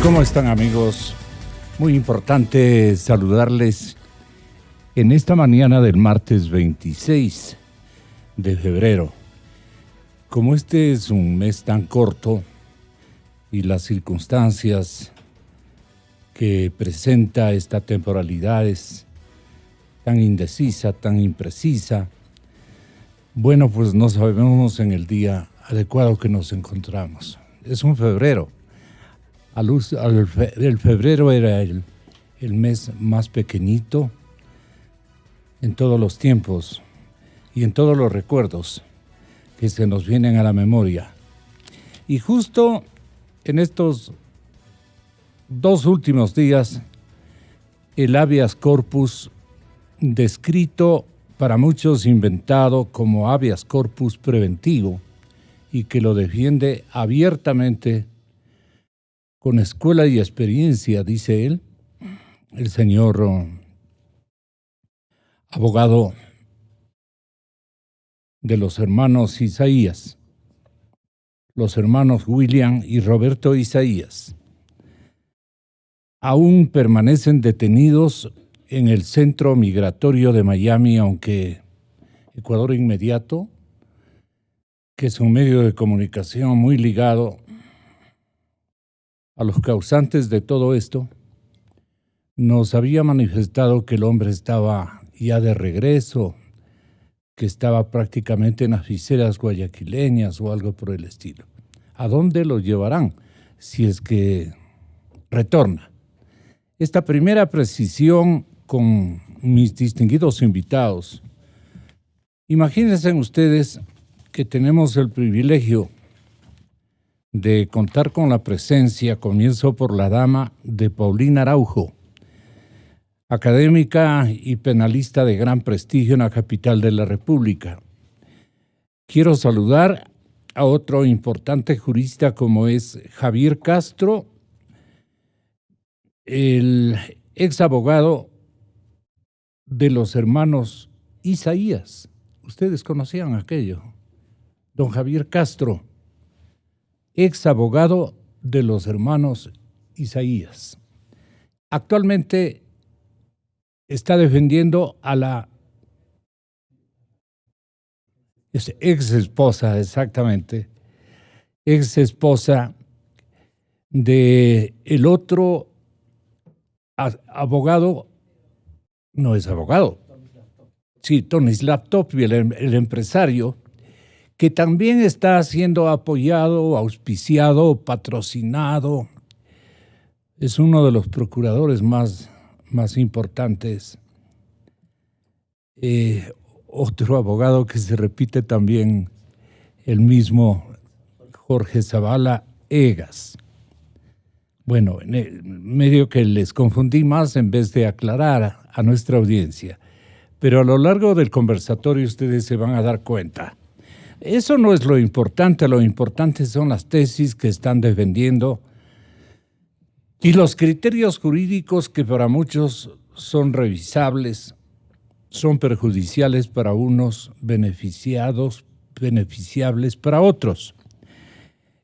¿Cómo están, amigos? Muy importante saludarles en esta mañana del martes 26 de febrero. Como este es un mes tan corto y las circunstancias que presenta esta temporalidad es tan indecisa, tan imprecisa, bueno, pues no sabemos en el día adecuado que nos encontramos. Es un febrero. El febrero era el mes más pequeñito en todos los tiempos y en todos los recuerdos que se nos vienen a la memoria. Y justo en estos 2 últimos días, el habeas corpus, descrito para muchos inventado como habeas corpus preventivo y que lo defiende abiertamente con escuela y experiencia, dice él, el señor abogado de los hermanos Isaías, los hermanos William y Roberto Isaías, aún permanecen detenidos en el centro migratorio de Miami, aunque Ecuador Inmediato, que es un medio de comunicación muy ligado a los causantes de todo esto, nos había manifestado que el hombre estaba ya de regreso, que estaba prácticamente en las fiseras guayaquileñas o algo por el estilo. ¿A dónde lo llevarán si es que retorna? Esta primera precisión con mis distinguidos invitados. Imagínense ustedes que tenemos el privilegio de contar con la presencia, comienzo por la dama, de Paulina Araujo, académica y penalista de gran prestigio en la capital de la República. Quiero saludar a otro importante jurista como es Javier Castro, el ex abogado de los hermanos Isaías. Ustedes conocían aquello. Don Javier Castro, ex abogado de los hermanos Isaías. Actualmente está defendiendo a la ex esposa, exactamente, ex esposa de el otro abogado, no es abogado, sí, Tonislav Topvi, el empresario, que también está siendo apoyado, auspiciado, patrocinado. Es uno de los procuradores más importantes. Otro abogado que se repite también, el mismo Jorge Zavala Egas. Bueno, en el medio que les confundí más en vez de aclarar a nuestra audiencia. Pero a lo largo del conversatorio ustedes se van a dar cuenta. Eso no es lo importante son las tesis que están defendiendo y los criterios jurídicos que para muchos son revisables, son perjudiciales para unos, beneficiables para otros.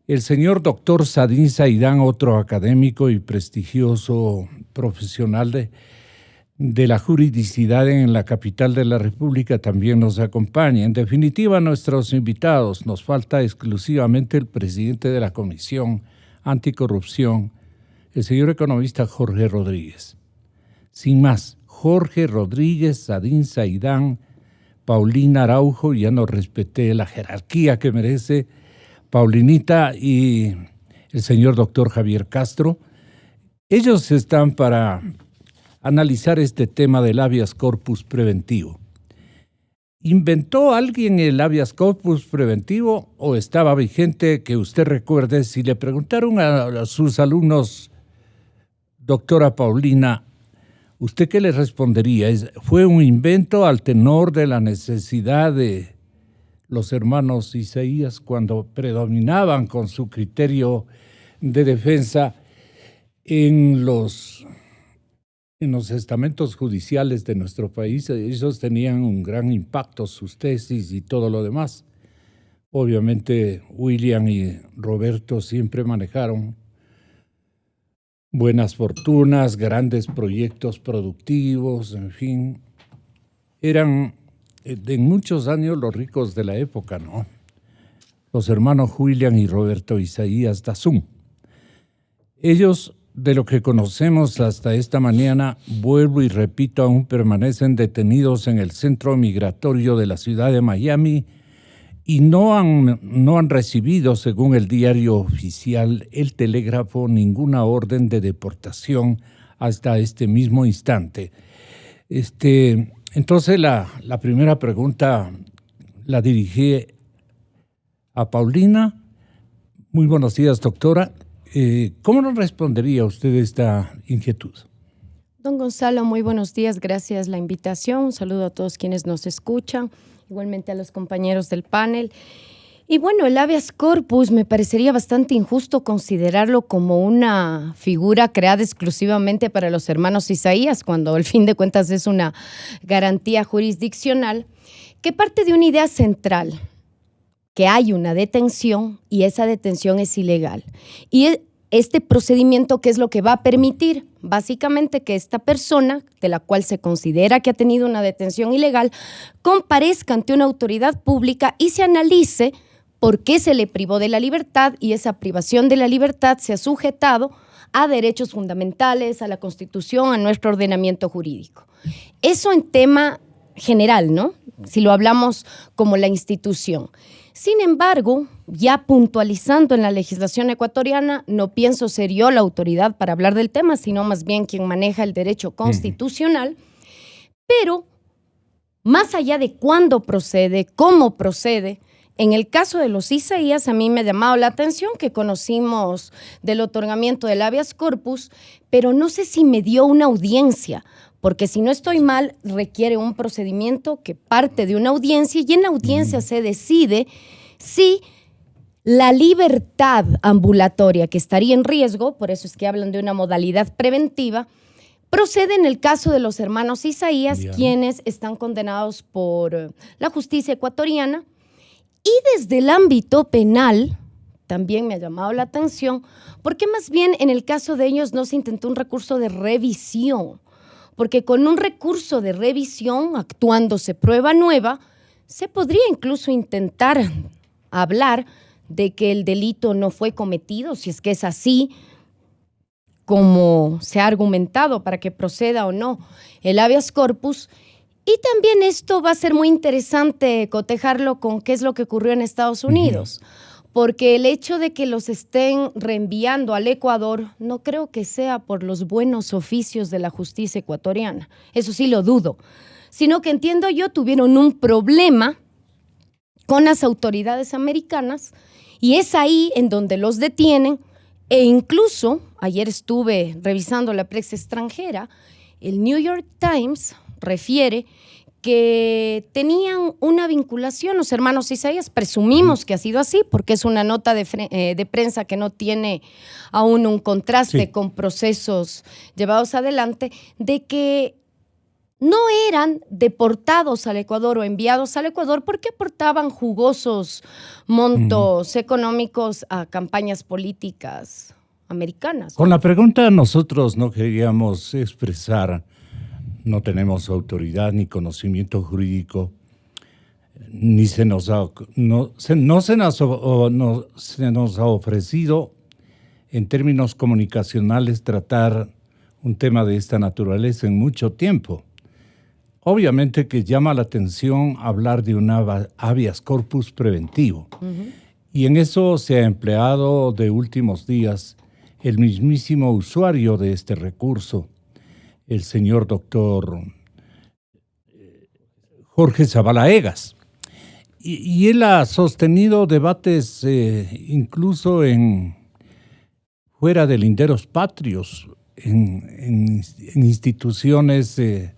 El señor doctor Sadin Saidán, otro académico y prestigioso profesional de la juridicidad en la capital de la República, también nos acompaña. En definitiva, nuestros invitados, nos falta exclusivamente el presidente de la Comisión Anticorrupción, el señor economista Jorge Rodríguez. Sin más, Jorge Rodríguez, Sadin Saidán, Paulina Araujo, ya no respeté la jerarquía que merece, Paulinita y el señor doctor Javier Castro. Ellos están para analizar este tema del habeas corpus preventivo. ¿Inventó alguien el habeas corpus preventivo o estaba vigente? Que usted recuerde, si le preguntaron a sus alumnos, doctora Paulina, ¿usted qué le respondería? ¿Fue un invento al tenor de la necesidad de los hermanos Isaías cuando predominaban con su criterio de defensa en los estamentos judiciales de nuestro país? Ellos tenían un gran impacto, sus tesis y todo lo demás. Obviamente William y Roberto siempre manejaron buenas fortunas, grandes proyectos productivos, en fin. Eran en muchos años los ricos de la época, ¿no? Los hermanos William y Roberto Isaías Dazún. Ellos, de lo que conocemos hasta esta mañana, vuelvo y repito, aún permanecen detenidos en el centro migratorio de la ciudad de Miami y no han recibido, según el diario oficial El Telégrafo, ninguna orden de deportación hasta este mismo instante. Entonces la primera pregunta la dirigí a Paulina. Muy buenos días, doctora. ¿Cómo nos respondería usted esta inquietud? Don Gonzalo, muy buenos días. Gracias por la invitación. Un saludo a todos quienes nos escuchan, igualmente a los compañeros del panel. Y bueno, el habeas corpus me parecería bastante injusto considerarlo como una figura creada exclusivamente para los hermanos Isaías, cuando al fin de cuentas es una garantía jurisdiccional que parte de una idea central, que hay una detención y esa detención es ilegal. Y este procedimiento, ¿qué es lo que va a permitir? Básicamente que esta persona, de la cual se considera que ha tenido una detención ilegal, comparezca ante una autoridad pública y se analice por qué se le privó de la libertad y esa privación de la libertad se ha sujetado a derechos fundamentales, a la Constitución, a nuestro ordenamiento jurídico. Eso en tema general, ¿no? Si lo hablamos como la institución. Sin embargo, ya puntualizando en la legislación ecuatoriana, no pienso ser yo la autoridad para hablar del tema, sino más bien quien maneja el derecho constitucional, pero más allá de cuándo procede, cómo procede, en el caso de los Isaías, a mí me ha llamado la atención que conocimos del otorgamiento del habeas corpus, pero no sé si me dio una audiencia, porque si no estoy mal, requiere un procedimiento que parte de una audiencia y en la audiencia se decide si la libertad ambulatoria que estaría en riesgo, por eso es que hablan de una modalidad preventiva, procede en el caso de los hermanos Isaías, quienes están condenados por la justicia ecuatoriana. Y desde el ámbito penal, también me ha llamado la atención, porque más bien en el caso de ellos no se intentó un recurso de revisión, porque con un recurso de revisión, actuándose prueba nueva, se podría incluso intentar hablar de que el delito no fue cometido, si es que es así, como se ha argumentado para que proceda o no el habeas corpus. Y también esto va a ser muy interesante cotejarlo con qué es lo que ocurrió en Estados Unidos, porque el hecho de que los estén reenviando al Ecuador no creo que sea por los buenos oficios de la justicia ecuatoriana, eso sí lo dudo, sino que entiendo yo tuvieron un problema con las autoridades americanas y es ahí en donde los detienen e incluso, ayer estuve revisando la prensa extranjera, el New York Times refiere que tenían una vinculación los hermanos Isaías, presumimos que ha sido así, porque es una nota de prensa que no tiene aún un contraste con procesos llevados adelante, de que no eran deportados al Ecuador o enviados al Ecuador porque aportaban jugosos montos económicos a campañas políticas americanas. Con la pregunta nosotros no queríamos expresar. No tenemos autoridad ni conocimiento jurídico, ni se nos ha ofrecido en términos comunicacionales tratar un tema de esta naturaleza en mucho tiempo. Obviamente que llama la atención hablar de un habeas corpus preventivo. Y en eso se ha empleado de últimos días el mismísimo usuario de este recurso, el señor doctor Jorge Zavala Egas. Y él ha sostenido debates incluso fuera de linderos patrios, en instituciones que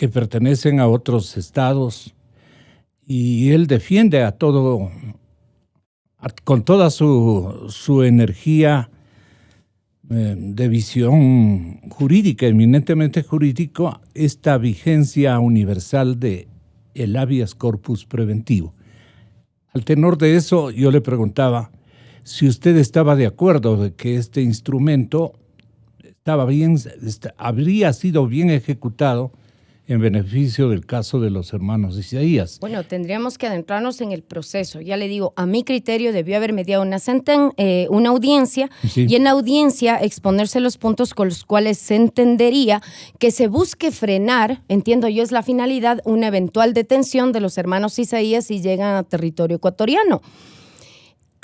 pertenecen a otros estados, y él defiende con toda su energía de visión jurídica, eminentemente jurídico, esta vigencia universal de el habeas corpus preventivo. Al tenor de eso, yo le preguntaba, si usted estaba de acuerdo de que este instrumento habría sido bien ejecutado en beneficio del caso de los hermanos Isaías. Bueno, tendríamos que adentrarnos en el proceso. Ya le digo, a mi criterio debió haber mediado una audiencia, sí, y en la audiencia exponerse los puntos con los cuales se entendería que se busque frenar, entiendo yo es la finalidad, una eventual detención de los hermanos Isaías si llegan a territorio ecuatoriano.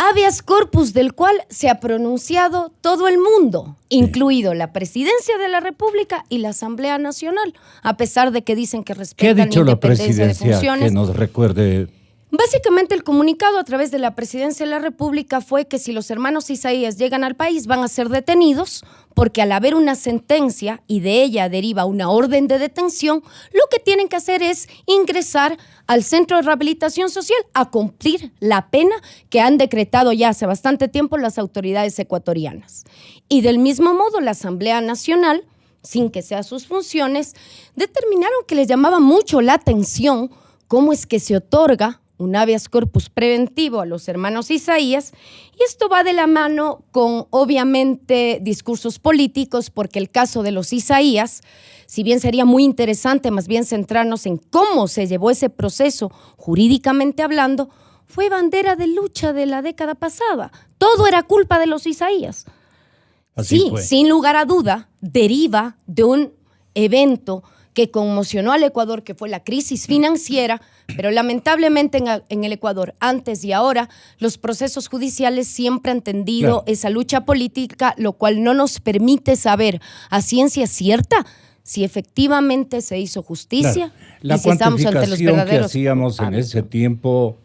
Habeas corpus del cual se ha pronunciado todo el mundo, incluido la Presidencia de la República y la Asamblea Nacional, a pesar de que dicen que respetan la independencia de funciones. ¿Qué ha dicho la Presidencia que nos recuerde? Básicamente el comunicado a través de la Presidencia de la República fue que si los hermanos Isaías llegan al país van a ser detenidos porque al haber una sentencia y de ella deriva una orden de detención, lo que tienen que hacer es ingresar al Centro de Rehabilitación Social a cumplir la pena que han decretado ya hace bastante tiempo las autoridades ecuatorianas. Y del mismo modo la Asamblea Nacional, sin que sea sus funciones, determinaron que les llamaba mucho la atención cómo es que se otorga un habeas corpus preventivo a los hermanos Isaías, y esto va de la mano con, obviamente, discursos políticos, porque el caso de los Isaías, si bien sería muy interesante más bien centrarnos en cómo se llevó ese proceso jurídicamente hablando, fue bandera de lucha de la década pasada. Todo era culpa de los Isaías. Así sí, fue. Sin lugar a duda, deriva de un evento que conmocionó al Ecuador, que fue la crisis financiera, pero lamentablemente en el Ecuador, antes y ahora, los procesos judiciales siempre han tendido esa lucha política, lo cual no nos permite saber a ciencia cierta si efectivamente se hizo justicia. La si estamos ante los verdaderos que hacíamos en ese tiempo,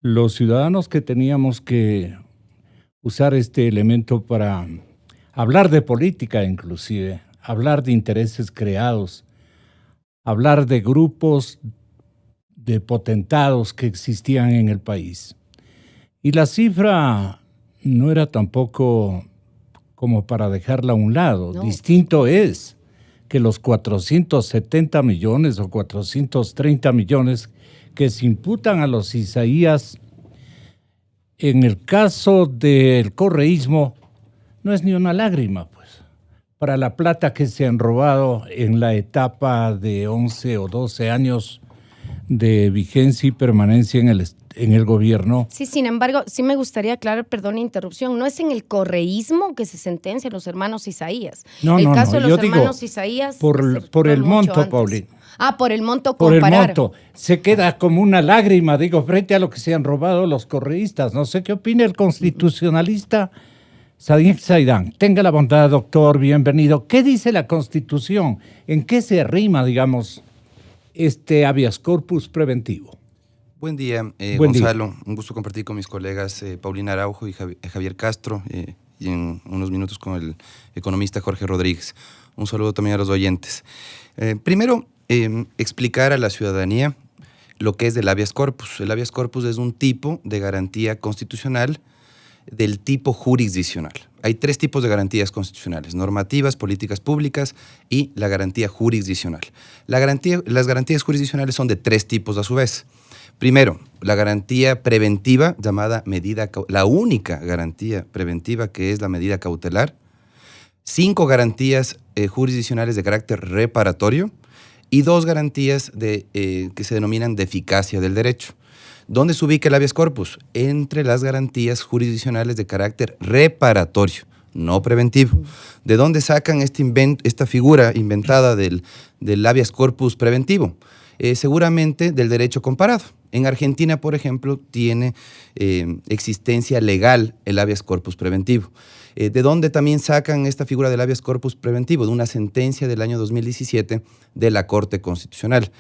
los ciudadanos que teníamos que usar este elemento para hablar de política inclusive, hablar de intereses creados, hablar de grupos de potentados que existían en el país. Y la cifra no era tampoco como para dejarla a un lado. No. Distinto es que los 470 millones o 430 millones que se imputan a los Isaías, en el caso del correísmo, no es ni una lágrima, pues, para la plata que se han robado en la etapa de 11 o 12 años de vigencia y permanencia en el gobierno. Sí, sin embargo, sí me gustaría aclarar, perdón la interrupción, no es en el correísmo que se sentencia a los hermanos Isaías. No, el no, caso no. de los Yo hermanos digo, Isaías por el monto, Paulín. Por el monto por comparar. El monto. Se queda como una lágrima, digo, frente a lo que se han robado los correístas. No sé qué opina el constitucionalista Sadik Saidán. Tenga la bondad, doctor, bienvenido. ¿Qué dice la Constitución? ¿En qué se rima, digamos, este habeas corpus preventivo? Buen día, Gonzalo. Un gusto compartir con mis colegas Paulina Araujo y Javier Castro y en unos minutos con el economista Jorge Rodríguez. Un saludo también a los oyentes. Primero, explicar a la ciudadanía lo que es el habeas corpus. El habeas corpus es un tipo de garantía constitucional del tipo jurisdiccional. Hay tres tipos de garantías constitucionales: normativas, políticas públicas y la garantía jurisdiccional. Las garantías jurisdiccionales son de tres tipos a su vez. Primero, la garantía preventiva, llamada la única garantía preventiva, que es la medida cautelar. 5 garantías jurisdiccionales de carácter reparatorio y 2 garantías que se denominan de eficacia del derecho. ¿Dónde se ubica el habeas corpus? Entre las garantías jurisdiccionales de carácter reparatorio, no preventivo. ¿De dónde sacan esta figura inventada del habeas corpus preventivo? Seguramente del derecho comparado. En Argentina, por ejemplo, tiene existencia legal el habeas corpus preventivo. ¿De dónde también sacan esta figura del habeas corpus preventivo? De una sentencia del año 2017 de la Corte Constitucional.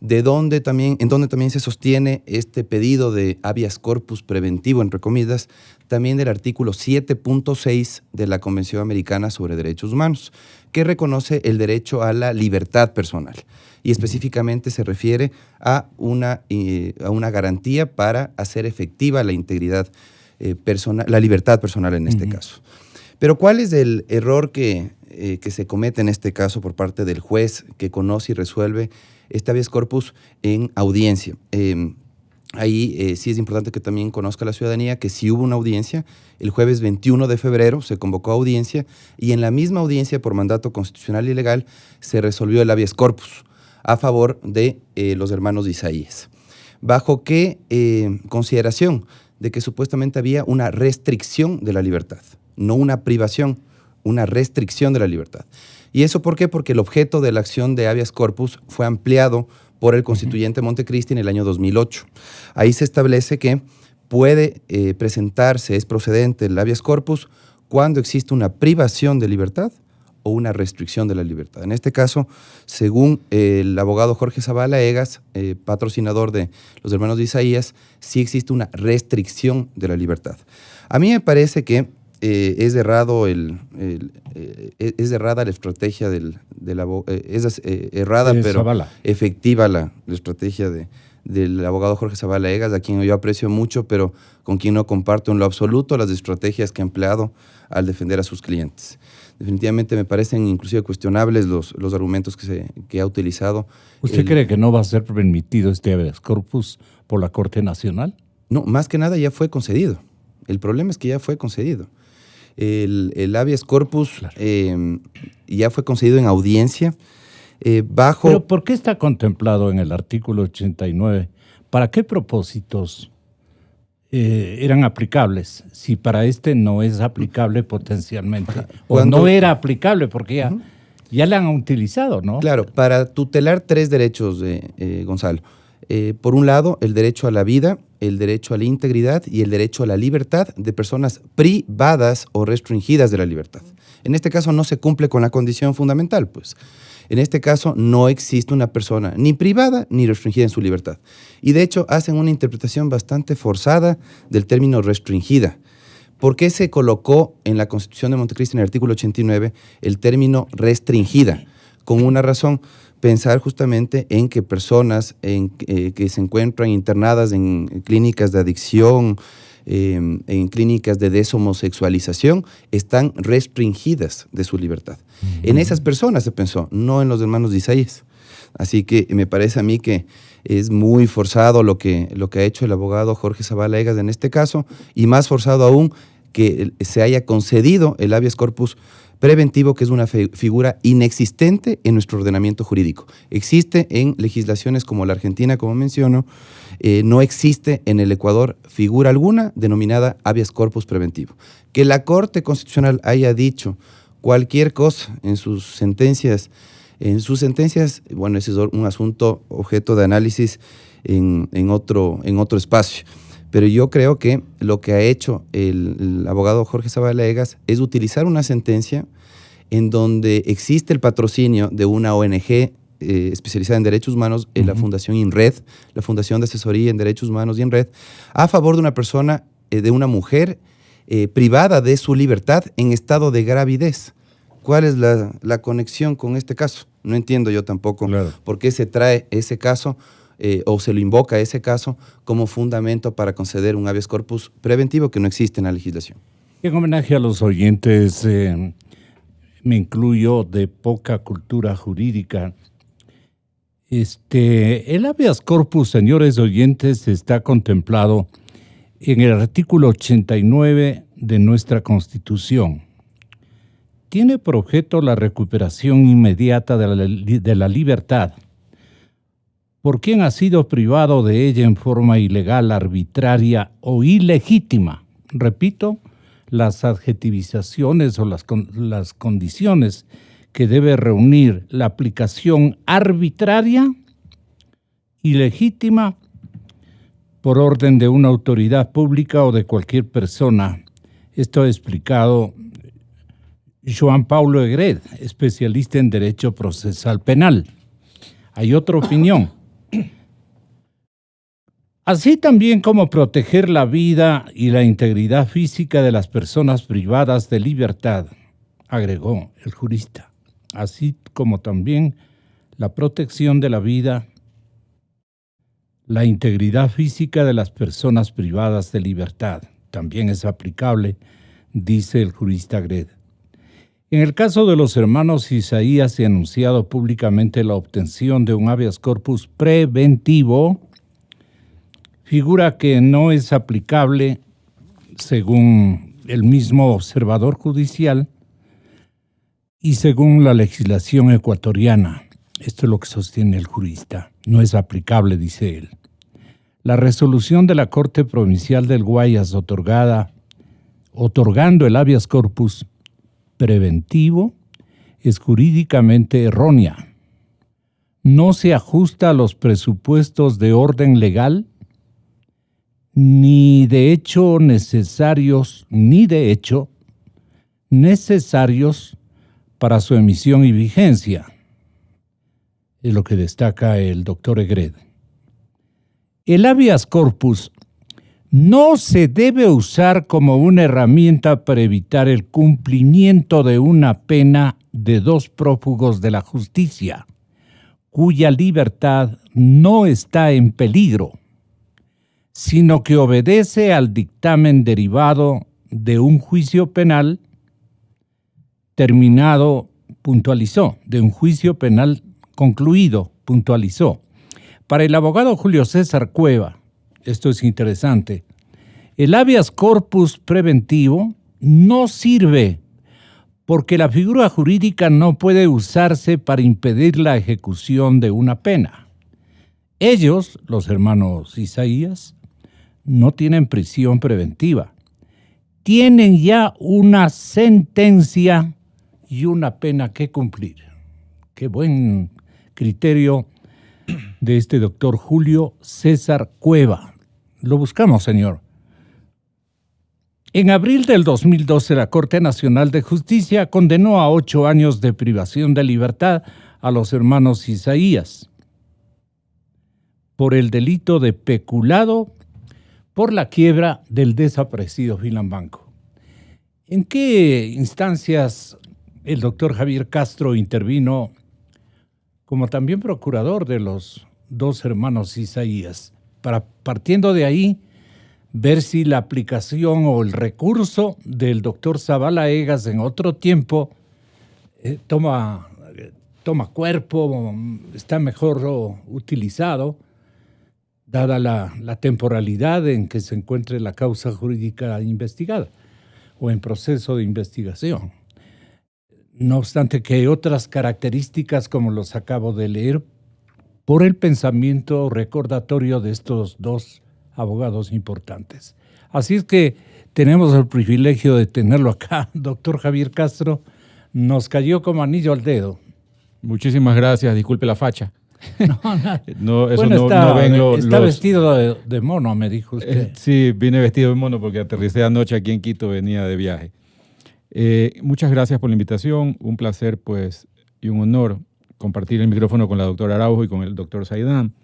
En donde también se sostiene este pedido de habeas corpus preventivo, entre comillas, también del artículo 7.6 de la Convención Americana sobre Derechos Humanos, que reconoce el derecho a la libertad personal y específicamente se refiere a una garantía para hacer efectiva la integridad personal, la libertad personal en este caso. Pero ¿cuál es el error que se comete en este caso por parte del juez que conoce y resuelve este habeas corpus en audiencia? ahí sí es importante que también conozca la ciudadanía que sí hubo una audiencia. El jueves 21 de febrero se convocó a audiencia y en la misma audiencia, por mandato constitucional y legal, se resolvió el habeas corpus a favor de los hermanos de Isaías. ¿Bajo qué consideración? De que supuestamente había una restricción de la libertad, no una privación, una restricción de la libertad. ¿Y eso por qué? Porque el objeto de la acción de habeas corpus fue ampliado por el constituyente Montecristi en el año 2008. Ahí se establece que puede presentarse, es procedente el habeas corpus cuando existe una privación de libertad o una restricción de la libertad. En este caso, según el abogado Jorge Zavala Egas, patrocinador de los hermanos de Isaías, sí existe una restricción de la libertad. A mí me parece que es errada la estrategia pero Zavala. Efectiva la estrategia del abogado Jorge Zavala Egas, a quien yo aprecio mucho, pero con quien no comparto en lo absoluto las estrategias que ha empleado al defender a sus clientes. Definitivamente me parecen inclusive cuestionables los argumentos que ha utilizado. ¿Usted cree que no va a ser permitido este habeas corpus por la Corte Nacional? No, más que nada ya fue concedido. El problema es que ya fue concedido. El habeas corpus claro. Ya fue concedido en audiencia bajo... ¿Pero por qué está contemplado en el artículo 89? ¿Para qué propósitos eran aplicables? Si para este no es aplicable potencialmente, o no era aplicable porque ya la han utilizado, ¿no? Claro, para tutelar tres derechos, Gonzalo. Por un lado, el derecho a la vida, el derecho a la integridad y el derecho a la libertad de personas privadas o restringidas de la libertad. En este caso no se cumple con la condición fundamental, pues. En este caso no existe una persona ni privada ni restringida en su libertad. Y de hecho hacen una interpretación bastante forzada del término restringida. ¿Por qué se colocó en la Constitución de Montecristi en el artículo 89 el término restringida? Con una razón, pensar justamente en que personas que se encuentran internadas en clínicas de adicción, en clínicas de deshomosexualización, están restringidas de su libertad. En esas personas se pensó, no en los hermanos de Isaías. Así que me parece a mí que es muy forzado lo que ha hecho el abogado Jorge Zavala Egas en este caso, y más forzado aún que se haya concedido el habeas corpus preventivo, que es una figura inexistente en nuestro ordenamiento jurídico. Existe en legislaciones como la Argentina, como menciono, no existe en el Ecuador figura alguna denominada habeas corpus preventivo. Que la Corte Constitucional haya dicho cualquier cosa en sus sentencias, bueno, ese es un asunto objeto de análisis en otro espacio. Pero yo creo que lo que ha hecho el abogado Jorge Zavala Egas es utilizar una sentencia en donde existe el patrocinio de una ONG especializada en derechos humanos, en la Fundación INRED, la Fundación de Asesoría en Derechos Humanos INRED, a favor de una persona, de una mujer privada de su libertad en estado de gravidez. ¿Cuál es la conexión con este caso? No entiendo yo tampoco por qué se trae ese caso o se lo invoca ese caso como fundamento para conceder un habeas corpus preventivo que no existe en la legislación. En homenaje a los oyentes, me incluyo, de poca cultura jurídica. El habeas corpus, señores oyentes, está contemplado en el artículo 89 de nuestra Constitución. Tiene por objeto la recuperación inmediata de la libertad por quien ha sido privado de ella en forma ilegal, arbitraria o ilegítima. Repito, las adjetivizaciones o las condiciones que debe reunir la aplicación arbitraria, ilegítima, por orden de una autoridad pública o de cualquier persona. Esto ha explicado Joan Paulo Egret, especialista en Derecho Procesal Penal. Hay otra opinión. Así también como proteger la vida y la integridad física de las personas privadas de libertad, agregó el jurista, así como también la protección de la vida, la integridad física de las personas privadas de libertad, también es aplicable, dice el jurista Egret. En el caso de los hermanos Isaías se ha anunciado públicamente la obtención de un habeas corpus preventivo figura que no es aplicable, según el mismo observador judicial y según la legislación ecuatoriana. Esto es lo que sostiene el jurista. No es aplicable, dice él. La resolución de la Corte Provincial del Guayas otorgando el habeas corpus preventivo es jurídicamente errónea. No se ajusta a los presupuestos de orden legal, ni de hecho necesarios para su emisión y vigencia. Es lo que destaca el doctor Egred. El habeas corpus no se debe usar como una herramienta para evitar el cumplimiento de una pena de dos prófugos de la justicia, cuya libertad no está en peligro, sino que obedece al dictamen derivado de un juicio penal terminado, puntualizó, de un juicio penal concluido, puntualizó. Para el abogado Julio César Cueva, esto es interesante, el habeas corpus preventivo no sirve porque la figura jurídica no puede usarse para impedir la ejecución de una pena. Ellos, los hermanos Isaías, no tienen prisión preventiva. Tienen ya una sentencia y una pena que cumplir. Qué buen criterio de este doctor Julio César Cueva. Lo buscamos, señor. En abril del 2012, la Corte Nacional de Justicia condenó a 8 años de privación de libertad a los hermanos Isaías por el delito de peculado por la quiebra del desaparecido Filambanco. ¿En qué instancias el doctor Javier Castro intervino como también procurador de los 2 hermanos Isaías, para, partiendo de ahí, ver si la aplicación o el recurso del doctor Zavala Egas en otro tiempo toma cuerpo, está mejor utilizado, dada la temporalidad en que se encuentre la causa jurídica investigada o en proceso de investigación? No obstante que hay otras características, como los acabo de leer, por el pensamiento recordatorio de estos 2 abogados importantes. Así es que tenemos el privilegio de tenerlo acá. Doctor Javier Castro, nos cayó como anillo al dedo. Muchísimas gracias, disculpe la facha. No, eso bueno, está vestido de mono, me dijo usted. Sí, vine vestido de mono porque aterricé anoche aquí en Quito, venía de viaje. Muchas gracias por la invitación, un placer pues y un honor compartir el micrófono con la doctora Araujo y con el doctor Saidán.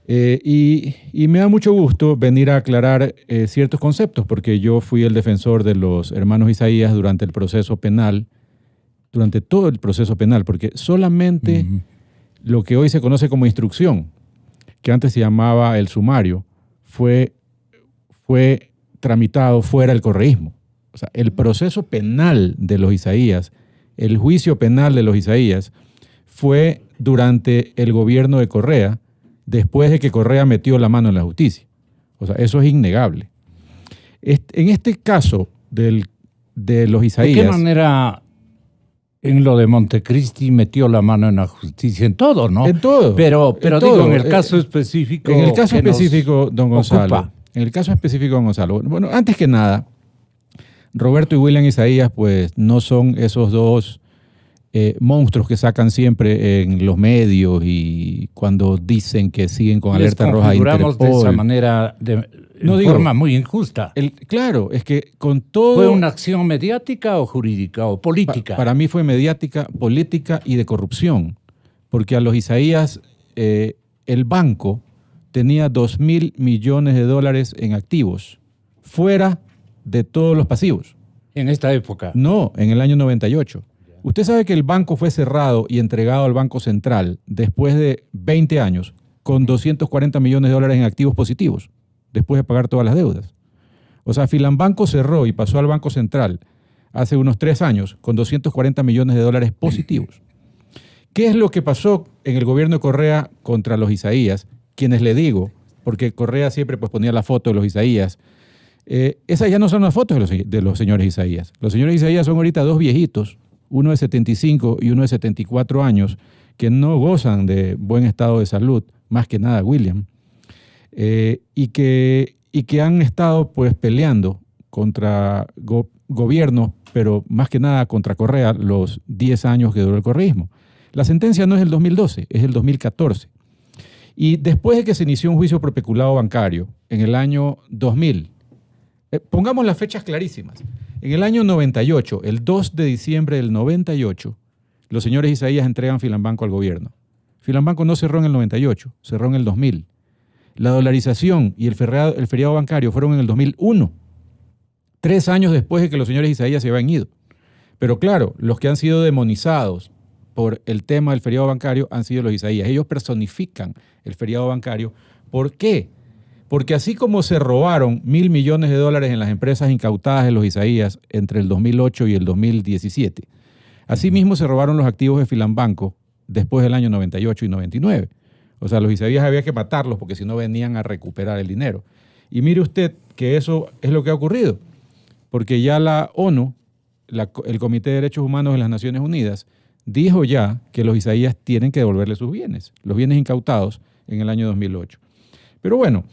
Y me da mucho gusto venir a aclarar ciertos conceptos, porque yo fui el defensor de los hermanos Isaías durante el proceso penal, durante todo el proceso penal, porque solamente lo que hoy se conoce como instrucción, que antes se llamaba el sumario, fue tramitado fuera del correísmo. O sea, el proceso penal de los Isaías, el juicio penal de los Isaías, fue durante el gobierno de Correa, después de que Correa metió la mano en la justicia. O sea, eso es innegable. En este caso de los Isaías... ¿De qué manera en lo de Montecristi metió la mano en la justicia? En todo, ¿no? En todo. Pero digo, en el caso específico... En el caso específico, don Gonzalo. En el caso específico, don Gonzalo. Bueno, antes que nada, Roberto y William Isaías, pues, no son esos 2 monstruos que sacan siempre en los medios y cuando dicen que siguen con alerta roja Interpol. De esa manera, forma muy injusta. Claro, es que con todo... ¿Fue una acción mediática o jurídica o política? Para mí fue mediática, política y de corrupción, porque a los Isaías el banco tenía $2.000 millones en activos, fuera de todos los pasivos. ¿En esta época? No, en el año 98. Usted sabe que el banco fue cerrado y entregado al Banco Central después de 20 años con $240 millones en activos positivos, después de pagar todas las deudas. O sea, Filambanco cerró y pasó al Banco Central hace unos 3 años con $240 millones positivos. ¿Qué es lo que pasó en el gobierno de Correa contra los Isaías? Quienes le digo porque Correa siempre pues, ponía la foto de los Isaías. Esas ya no son las fotos de los señores Isaías. Los señores Isaías son ahorita dos viejitos, uno de 75 y uno de 74 años, que no gozan de buen estado de salud, más que nada William, y que han estado pues peleando contra gobiernos, pero más que nada contra Correa los 10 años que duró el correísmo. La sentencia no es el 2012, es el 2014. Y después de que se inició un juicio por peculado bancario en el año 2000, pongamos las fechas clarísimas. En el año 98, el 2 de diciembre del 98, los señores Isaías entregan Filambanco al gobierno. Filambanco no cerró en el 98, cerró en el 2000. La dolarización y el feriado bancario fueron en el 2001, 3 años después de que los señores Isaías se habían ido. Pero claro, los que han sido demonizados por el tema del feriado bancario han sido los Isaías. Ellos personifican el feriado bancario. ¿Por qué? Porque así como se robaron $1.000 millones en las empresas incautadas de los Isaías entre el 2008 y el 2017, asimismo se robaron los activos de Filambanco después del año 98 y 99. O sea, los Isaías había que matarlos porque si no venían a recuperar el dinero. Y mire usted que eso es lo que ha ocurrido, porque ya la ONU, el Comité de Derechos Humanos de las Naciones Unidas, dijo ya que los Isaías tienen que devolverle sus bienes, los bienes incautados en el año 2008. Pero bueno,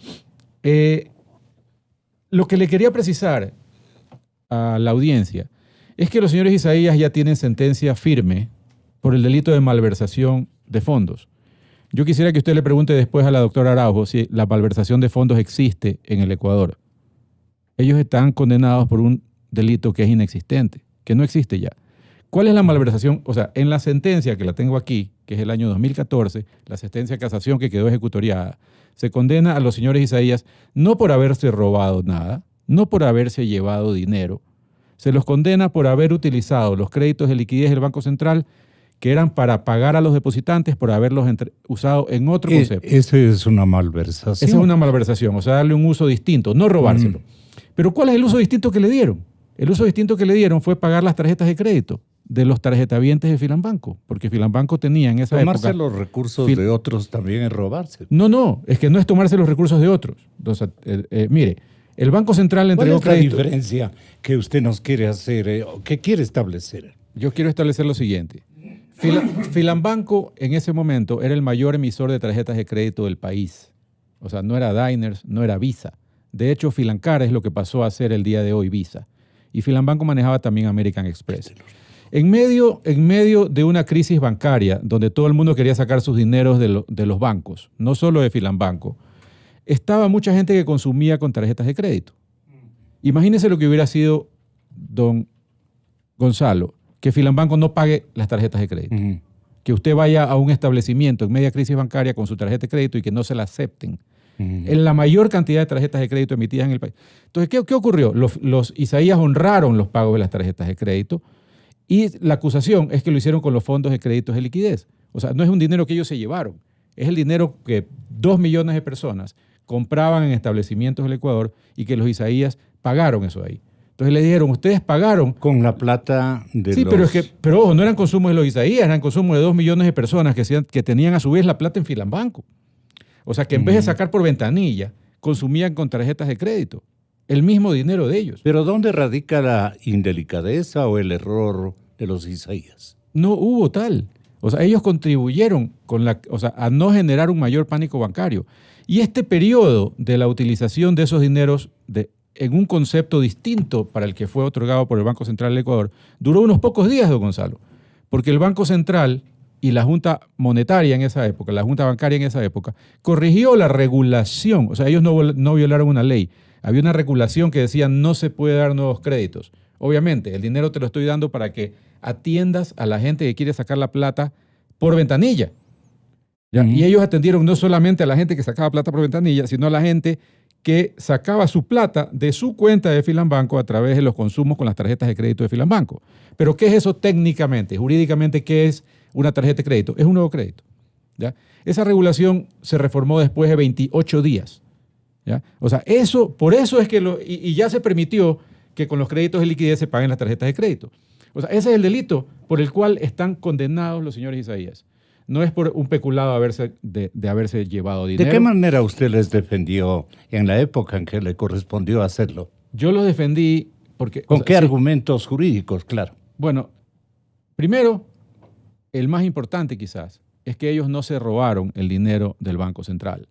lo que le quería precisar a la audiencia es que los señores Isaías ya tienen sentencia firme por el delito de malversación de fondos. Yo quisiera que usted le pregunte después a la doctora Araujo si la malversación de fondos existe en el Ecuador. Ellos están condenados por un delito que es inexistente, que no existe ya. ¿Cuál es la malversación? O sea, en la sentencia que la tengo aquí, que es el año 2014, la sentencia de casación que quedó ejecutoriada, se condena a los señores Isaías no por haberse robado nada, no por haberse llevado dinero, se los condena por haber utilizado los créditos de liquidez del Banco Central que eran para pagar a los depositantes por haberlos usado en otro concepto. Esa es una malversación. Esa es una malversación, o sea, darle un uso distinto, no robárselo. Pero ¿cuál es el uso distinto que le dieron? El uso distinto que le dieron fue pagar las tarjetas de crédito de los tarjetavientes de Filambanco, porque Filambanco tenía en esa época... Tomarse los recursos de otros también es robarse. No, es que no es tomarse los recursos de otros. Entonces, mire, el Banco Central entregó crédito... ¿Cuál es la diferencia que usted nos quiere hacer, qué quiere establecer? Yo quiero establecer lo siguiente. Filambanco en ese momento era el mayor emisor de tarjetas de crédito del país. O sea, no era Diners, no era Visa. De hecho, Filancar es lo que pasó a ser el día de hoy Visa. Y Filambanco manejaba también American Express. En medio de una crisis bancaria, donde todo el mundo quería sacar sus dineros de los bancos, no solo de Filambanco, estaba mucha gente que consumía con tarjetas de crédito. Imagínese lo que hubiera sido, don Gonzalo, que Filambanco no pague las tarjetas de crédito. Que usted vaya a un establecimiento en media crisis bancaria con su tarjeta de crédito y que no se la acepten. En la mayor cantidad de tarjetas de crédito emitidas en el país. Entonces, ¿qué ocurrió? Los Isaías honraron los pagos de las tarjetas de crédito y la acusación es que lo hicieron con los fondos de créditos de liquidez. O sea, no es un dinero que ellos se llevaron, es el dinero que 2 millones de personas compraban en establecimientos del Ecuador y que los Isaías pagaron eso ahí. Entonces le dijeron, ustedes pagaron... Con la plata de sí, los... pero ojo, no eran consumos de los Isaías, eran consumos de 2 millones de personas que tenían a su vez la plata en Filambanco. O sea, que en vez de sacar por ventanilla, consumían con tarjetas de crédito. El mismo dinero de ellos. Pero ¿dónde radica la indelicadeza o el error de los Isaías? No hubo tal. O sea, ellos contribuyeron a no generar un mayor pánico bancario. Y este periodo de la utilización de esos dineros en un concepto distinto para el que fue otorgado por el Banco Central del Ecuador, duró unos pocos días, don Gonzalo. Porque el Banco Central y la Junta Monetaria en esa época, la Junta Bancaria en esa época, corrigió la regulación. O sea, ellos no violaron una ley. Había una regulación que decía no se puede dar nuevos créditos. Obviamente, el dinero te lo estoy dando para que atiendas a la gente que quiere sacar la plata por ventanilla. ¿Ya? Y ellos atendieron no solamente a la gente que sacaba plata por ventanilla, sino a la gente que sacaba su plata de su cuenta de Filambanco a través de los consumos con las tarjetas de crédito de Filambanco. Pero ¿qué es eso técnicamente? Jurídicamente, ¿qué es una tarjeta de crédito? Es un nuevo crédito. ¿Ya? Esa regulación se reformó después de 28 días. ¿Ya? O sea, por eso es que y ya se permitió que con los créditos de liquidez se paguen las tarjetas de crédito. O sea, ese es el delito por el cual están condenados los señores Isaías. no es por un peculado de haberse llevado dinero. ¿De qué manera usted les defendió en la época en que le correspondió hacerlo? Yo los defendí porque... ¿Con qué argumentos jurídicos, claro? Bueno, primero, el más importante quizás, es que ellos no se robaron el dinero del Banco Central.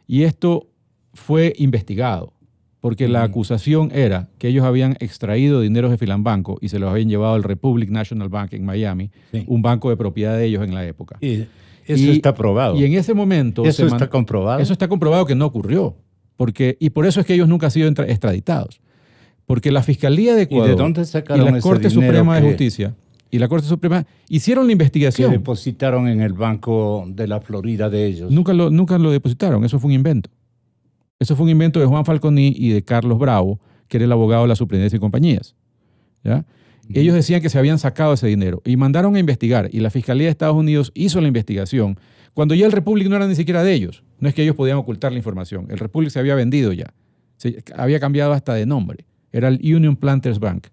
Y esto fue investigado, porque la acusación era que ellos habían extraído dinero de Filambanco y se los habían llevado al Republic National Bank en Miami, un banco de propiedad de ellos en la época. Eso está probado. Y en ese momento... ¿Eso está comprobado? Eso está comprobado que no ocurrió. Y por eso es que ellos nunca han sido extraditados. Porque la Fiscalía de Ecuador ¿Y de dónde sacaron y la Corte Suprema de Justicia y la Corte Suprema hicieron la investigación. Que depositaron en el Banco de la Florida de ellos. Nunca lo depositaron, eso fue un invento. Eso fue un invento de Juan Falconi y de Carlos Bravo, que era el abogado de la Superintendencia de Compañías. ¿Ya? Ellos decían que se habían sacado ese dinero y mandaron a investigar, y la Fiscalía de Estados Unidos hizo la investigación cuando ya el Republic no era ni siquiera de ellos. No es que ellos podían ocultar la información. El Republic se había vendido ya. Se había cambiado hasta de nombre. Era el Union Planters Bank.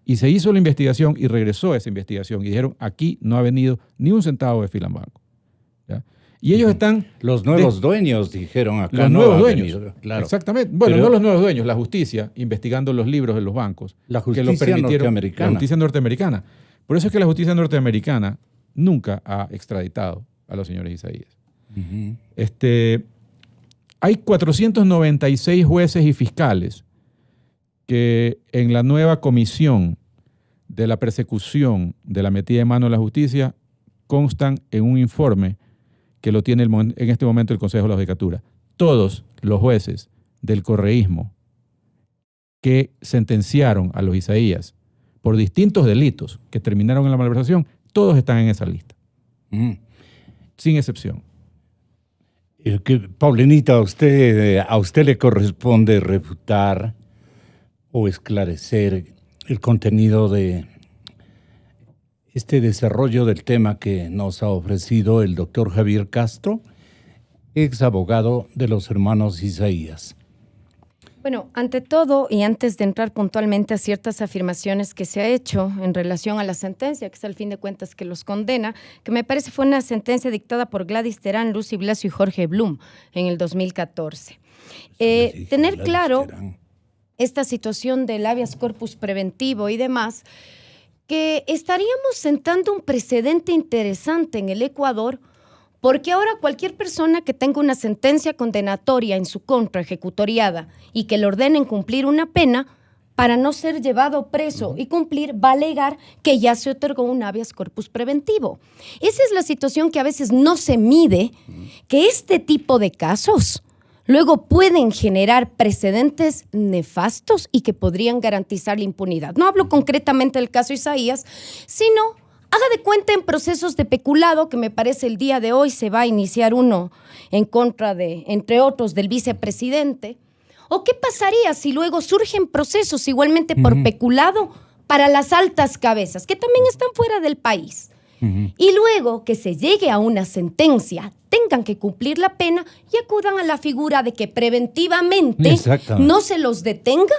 Y se hizo la investigación y regresó a esa investigación y dijeron, aquí no ha venido ni un centavo de Filambanco. ¿Ya? Y ellos están... Los nuevos dueños dijeron acá. Los nuevos dueños, claro. Exactamente. Bueno, no los nuevos dueños, la justicia, investigando los libros de los bancos. La justicia norteamericana. La justicia norteamericana. Por eso es que la justicia norteamericana nunca ha extraditado a los señores Isaías. Hay 496 jueces y fiscales que en la nueva comisión de la persecución de la metida de mano de la justicia constan en un informe que lo tiene en este momento el Consejo de la Judicatura. Todos los jueces del correísmo que sentenciaron a los Isaías por distintos delitos que terminaron en la malversación, todos están en esa lista. Sin excepción. Paulinita, a usted le corresponde refutar o esclarecer el contenido de este desarrollo del tema que nos ha ofrecido el doctor Javier Castro, ex abogado de los hermanos Isaías. Bueno, ante todo, y antes de entrar puntualmente a ciertas afirmaciones que se ha hecho en relación a la sentencia, que es al fin de cuentas que los condena, que me parece fue una sentencia dictada por Gladys Terán, Lucy Blasio y Jorge Blum en el 2014. Tener claro esta situación del habeas corpus preventivo y demás, que estaríamos sentando un precedente interesante en el Ecuador, porque ahora cualquier persona que tenga una sentencia condenatoria en su contra ejecutoriada y que le ordenen cumplir una pena, para no ser llevado preso y cumplir, va a alegar que ya se otorgó un habeas corpus preventivo. Esa es la situación que a veces no se mide, que este tipo de casos luego pueden generar precedentes nefastos y que podrían garantizar la impunidad. No hablo concretamente del caso Isaías, sino haga de cuenta en procesos de peculado, que me parece el día de hoy se va a iniciar uno en contra de, entre otros, del vicepresidente. ¿O qué pasaría si luego surgen procesos igualmente por peculado para las altas cabezas, que también están fuera del país? Y luego que se llegue a una sentencia, tengan que cumplir la pena y acudan a la figura de que preventivamente no se los detenga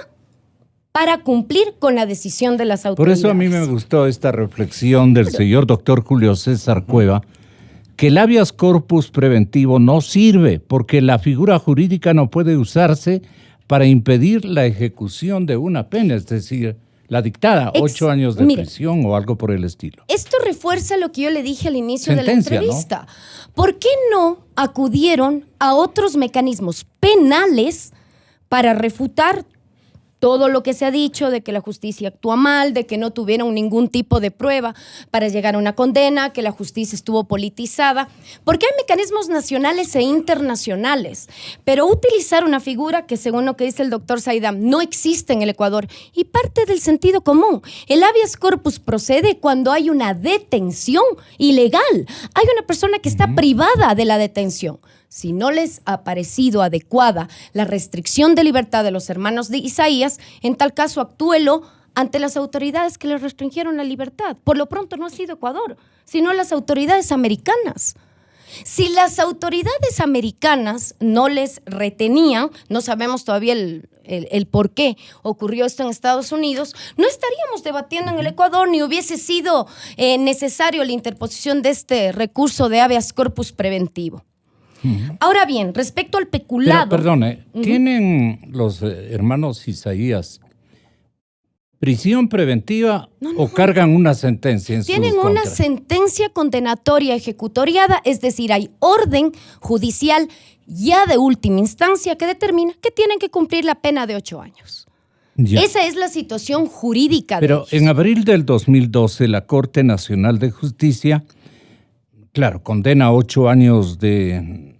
para cumplir con la decisión de las autoridades. Por eso a mí me gustó esta reflexión del señor doctor Julio César Cueva, que el habeas corpus preventivo no sirve porque la figura jurídica no puede usarse para impedir la ejecución de una pena, es decir, la dictada, 8 años de prisión o algo por el estilo. Esto refuerza lo que yo le dije al inicio de la entrevista. ¿No? ¿Por qué no acudieron a otros mecanismos penales para refutar todo lo que se ha dicho de que la justicia actúa mal, de que no tuvieron ningún tipo de prueba para llegar a una condena, que la justicia estuvo politizada? Porque hay mecanismos nacionales e internacionales, pero utilizar una figura que, según lo que dice el doctor Saidam, no existe en el Ecuador y parte del sentido común. El habeas corpus procede cuando hay una detención ilegal. Hay una persona que está privada de la detención. Si no les ha parecido adecuada la restricción de libertad de los hermanos de Isaías, en tal caso actúelo ante las autoridades que les restringieron la libertad. Por lo pronto no ha sido Ecuador, sino las autoridades americanas. Si las autoridades americanas no les retenían, no sabemos todavía el por qué ocurrió esto en Estados Unidos, no estaríamos debatiendo en el Ecuador ni hubiese sido necesario la interposición de este recurso de habeas corpus preventivo. Ahora bien, respecto al peculado... Pero, perdone, ¿tienen los hermanos Isaías prisión preventiva o cargan una sentencia en su contra? Tienen una sentencia condenatoria ejecutoriada, es decir, hay orden judicial ya de última instancia que determina que tienen que cumplir la pena de 8 años. Ya. Esa es la situación jurídica de ellos. Pero en abril del 2012, la Corte Nacional de Justicia, claro, condena 8 años de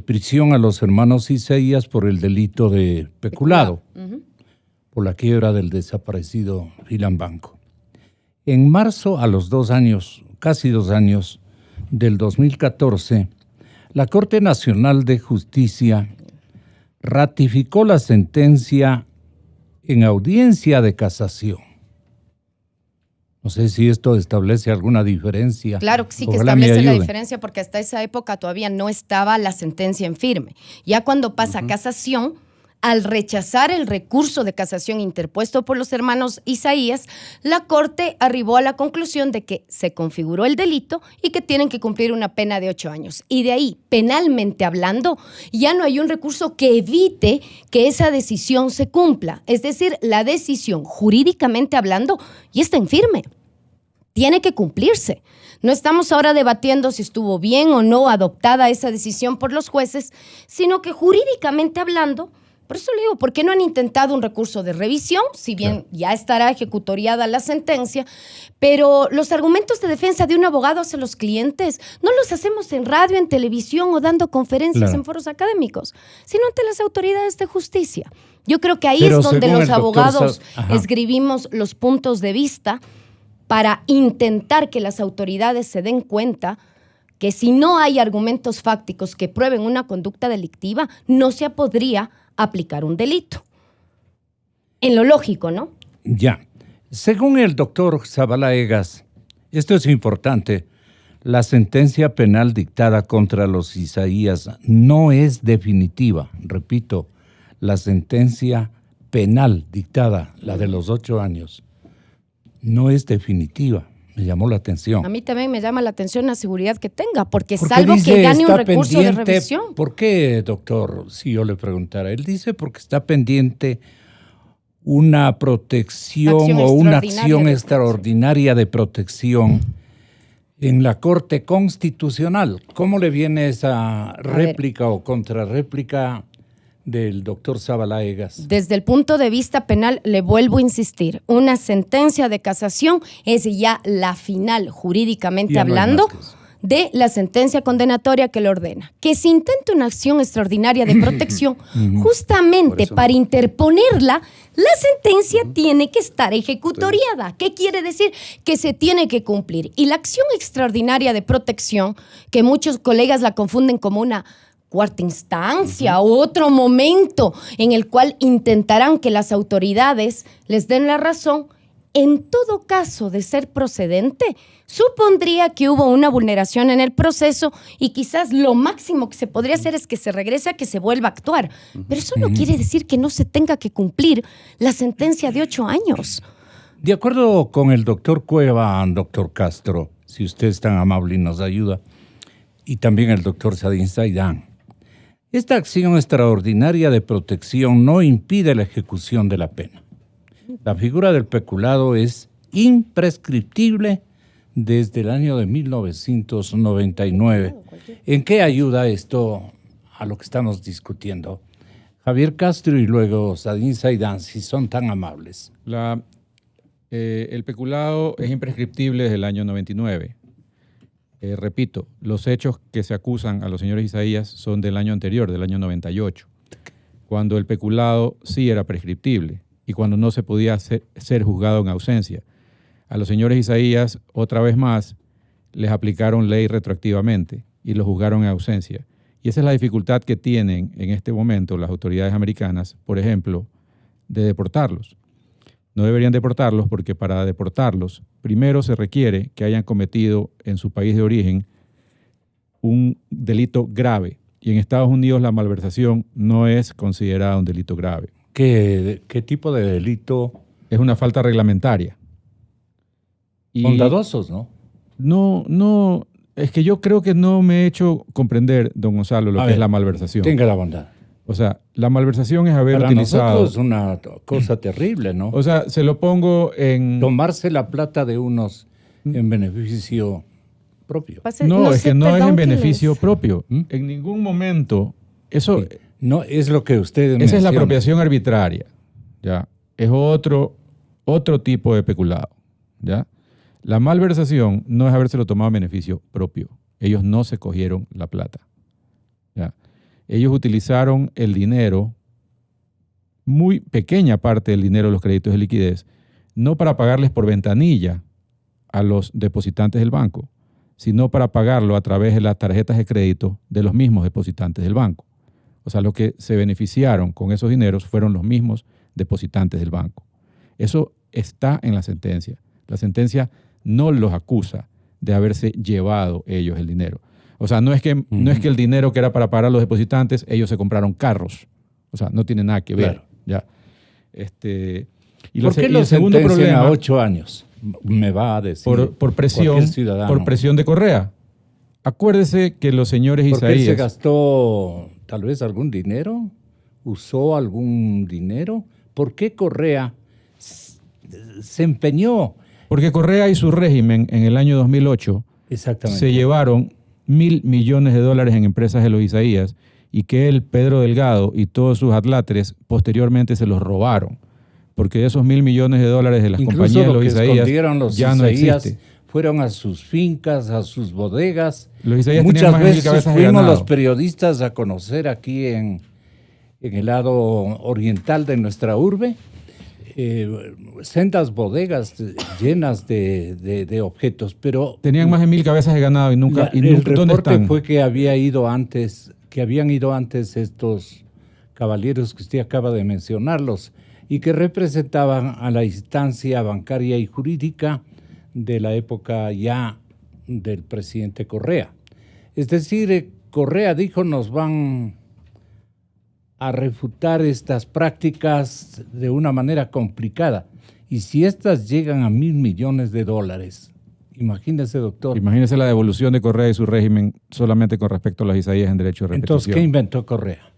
prisión a los hermanos Isaías por el delito de peculado. Por la quiebra del desaparecido Filan Banco. En marzo, a los 2 años, casi 2 años, del 2014, la Corte Nacional de Justicia ratificó la sentencia en audiencia de casación. No sé si esto establece alguna diferencia. Claro que sí que establece la diferencia porque hasta esa época todavía no estaba la sentencia en firme. Ya cuando pasa a casación, al rechazar el recurso de casación interpuesto por los hermanos Isaías, la Corte arribó a la conclusión de que se configuró el delito y que tienen que cumplir una pena de 8 años. Y de ahí, penalmente hablando, ya no hay un recurso que evite que esa decisión se cumpla. Es decir, la decisión, jurídicamente hablando, ya está en firme. Tiene que cumplirse. No estamos ahora debatiendo si estuvo bien o no adoptada esa decisión por los jueces, sino que jurídicamente hablando, por eso le digo, ¿por qué no han intentado un recurso de revisión? Si bien ya estará ejecutoriada la sentencia, pero los argumentos de defensa de un abogado hacia los clientes no los hacemos en radio, en televisión o dando conferencias en foros académicos, sino ante las autoridades de justicia. Yo creo que ahí es donde los abogados escribimos los puntos de vista para intentar que las autoridades se den cuenta que si no hay argumentos fácticos que prueben una conducta delictiva, no se podría aplicar un delito. En lo lógico, ¿no? Ya. Según el doctor Zavala Egas, esto es importante, la sentencia penal dictada contra los Isaías no es definitiva. Repito, la sentencia penal dictada, la de los 8 años, no es definitiva. Me llamó la atención. A mí también me llama la atención la seguridad que tenga, porque salvo que gane un recurso de revisión. ¿Por qué, doctor? Si yo le preguntara. Él dice porque está pendiente una protección o una acción extraordinaria de protección en la Corte Constitucional. ¿Cómo le viene esa réplica o contrarréplica del doctor Zavala Egas? Desde el punto de vista penal, le vuelvo a insistir, una sentencia de casación es ya la final, jurídicamente hablando, de la sentencia condenatoria que le ordena. Que se intente una acción extraordinaria de protección, justamente para interponerla, la sentencia tiene que estar ejecutoriada. ¿Qué quiere decir? Que se tiene que cumplir. Y la acción extraordinaria de protección, que muchos colegas la confunden como una cuarta instancia o otro momento en el cual intentarán que las autoridades les den la razón, en todo caso de ser procedente, supondría que hubo una vulneración en el proceso y quizás lo máximo que se podría hacer es que se regrese a que se vuelva a actuar. Pero eso no quiere decir que no se tenga que cumplir la sentencia de 8 años. De acuerdo con el doctor Cueva, doctor Castro, si usted es tan amable y nos ayuda, y también el doctor Sadin Saidán, esta acción extraordinaria de protección no impide la ejecución de la pena. La figura del peculado es imprescriptible desde el año de 1999. ¿En qué ayuda esto a lo que estamos discutiendo? Javier Castro y luego Sadin Saidán, si son tan amables. El peculado es imprescriptible desde el año 99. Repito, los hechos que se acusan a los señores Isaías son del año anterior, del año 98, cuando el peculado sí era prescriptible y cuando no se podía ser juzgado en ausencia. A los señores Isaías, otra vez más, les aplicaron ley retroactivamente y los juzgaron en ausencia. Y esa es la dificultad que tienen en este momento las autoridades americanas, por ejemplo, de deportarlos. No deberían deportarlos porque para deportarlos, primero se requiere que hayan cometido en su país de origen un delito grave. Y en Estados Unidos la malversación no es considerada un delito grave. ¿Qué tipo de delito? Es una falta reglamentaria. Y bondadosos, ¿no? No, es que yo creo que no me he hecho comprender, don Gonzalo, lo que es la malversación. Tenga la bondad. O sea, la malversación es haber Para utilizado... nosotros es una cosa terrible, ¿no? O sea, se lo pongo en... Tomarse la plata de unos en beneficio propio. No, es que no es en beneficio propio. En ningún momento... Eso... Sí. No, es lo que ustedes Esa mencionan. es la apropiación arbitraria, ¿ya? Es otro tipo de peculado, ¿ya? La malversación no es habérselo tomado a beneficio propio. Ellos no se cogieron la plata, ¿ya? Ellos utilizaron el dinero, muy pequeña parte del dinero de los créditos de liquidez, no para pagarles por ventanilla a los depositantes del banco, sino para pagarlo a través de las tarjetas de crédito de los mismos depositantes del banco. O sea, los que se beneficiaron con esos dineros fueron los mismos depositantes del banco. Eso está en la sentencia. La sentencia no los acusa de haberse llevado ellos el dinero. O sea, no es que el dinero que era para pagar a los depositantes, ellos se compraron carros. O sea, no tiene nada que ver. Claro. ¿Ya? ¿Por qué lo segundo problema, a 8 años? Me va a decir por presión de Correa. Acuérdese que los señores Isaías... ¿Por qué se gastó tal vez algún dinero? ¿Usó algún dinero? ¿Por qué Correa se empeñó? Porque Correa y su régimen en el año 2008 se llevaron $1.000 millones en empresas de los Isaías y que él, Pedro Delgado y todos sus atláteres posteriormente se los robaron. Porque de esos $1.000 millones de las incluso compañías de los Isaías ya no existe. Fueron a sus fincas, a sus bodegas. Los Isaías muchas más veces fuimos los periodistas a conocer aquí en el lado oriental de nuestra urbe sendas bodegas llenas de objetos, pero tenían más de 1.000 cabezas de ganado y nunca. El reporte fue que habían ido antes estos caballeros que usted acaba de mencionarlos y que representaban a la instancia bancaria y jurídica de la época ya del presidente Correa. Es decir, Correa dijo, nos van a refutar estas prácticas de una manera complicada. Y si estas llegan a $1.000 millones, imagínese, doctor. Imagínese la devolución de Correa y su régimen solamente con respecto a los Isaías en derecho de repetición. Entonces, ¿qué inventó Correa?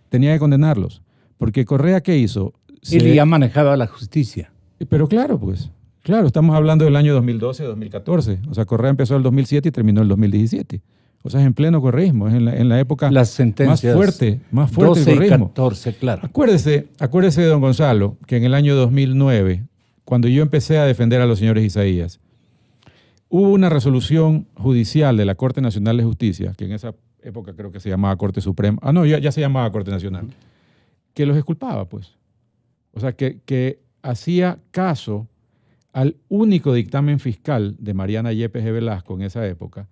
Tenía que condenarlos. Porque Correa, ¿qué hizo? Él ya manejaba la justicia. Pero claro, pues. Claro, estamos hablando del año 2012-2014. O sea, Correa empezó en el 2007 y terminó en el 2017. O sea, es en pleno correísmo, es en la época las sentencias más fuerte del correísmo. 14, claro. Acuérdese, don Gonzalo, que en el año 2009, cuando yo empecé a defender a los señores Isaías, hubo una resolución judicial de la Corte Nacional de Justicia, que en esa época creo que se llamaba Corte Suprema, ya se llamaba Corte Nacional, que los exculpaba, pues. O sea, que hacía caso al único dictamen fiscal de Mariana Yepes de Velasco en esa época,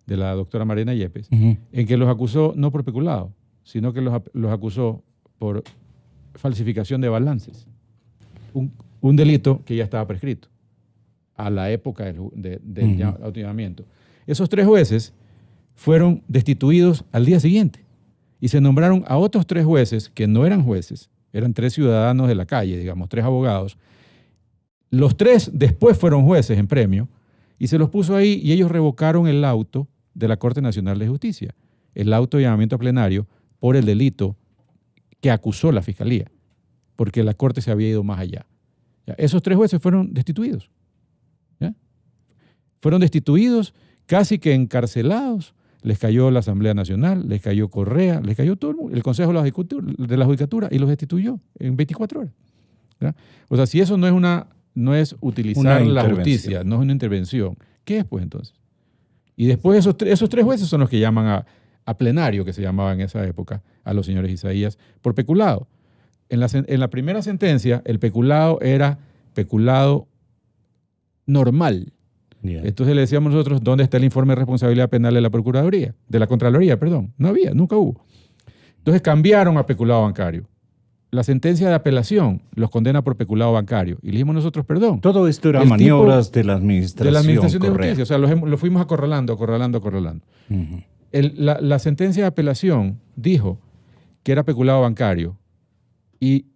de la doctora Mariana Yepes, en que los acusó no por peculado, sino que los acusó por falsificación de balances. Un delito que ya estaba prescrito a la época del llamamiento. Esos 3 jueces fueron destituidos al día siguiente y se nombraron a otros 3 jueces que no eran jueces, eran 3 ciudadanos de la calle, digamos, 3 abogados. Los 3 después fueron jueces en premio y se los puso ahí y ellos revocaron el auto de la Corte Nacional de Justicia, el auto de llamamiento a plenario por el delito que acusó la Fiscalía, porque la Corte se había ido más allá. ¿Ya? Esos 3 jueces fueron destituidos. ¿Ya? Fueron destituidos, casi que encarcelados. Les cayó la Asamblea Nacional, les cayó Correa, les cayó todo el Consejo de la Judicatura y los destituyó en 24 horas. ¿Ya? O sea, si eso no es utilizar la justicia, no es una intervención, ¿qué es pues entonces? Y después esos 3 jueces son los que llaman a plenario, que se llamaba en esa época, a los señores Isaías, por peculado. En la primera sentencia, el peculado era peculado normal. Yeah. Entonces le decíamos nosotros, ¿dónde está el informe de responsabilidad penal de la Procuraduría? De la Contraloría, perdón. No había, nunca hubo. Entonces cambiaron a peculado bancario. La sentencia de apelación los condena por peculado bancario. Y le dijimos nosotros, perdón. Todo esto era maniobras de la administración. De justicia. O sea, lo fuimos acorralando. La sentencia de apelación dijo que era peculado bancario y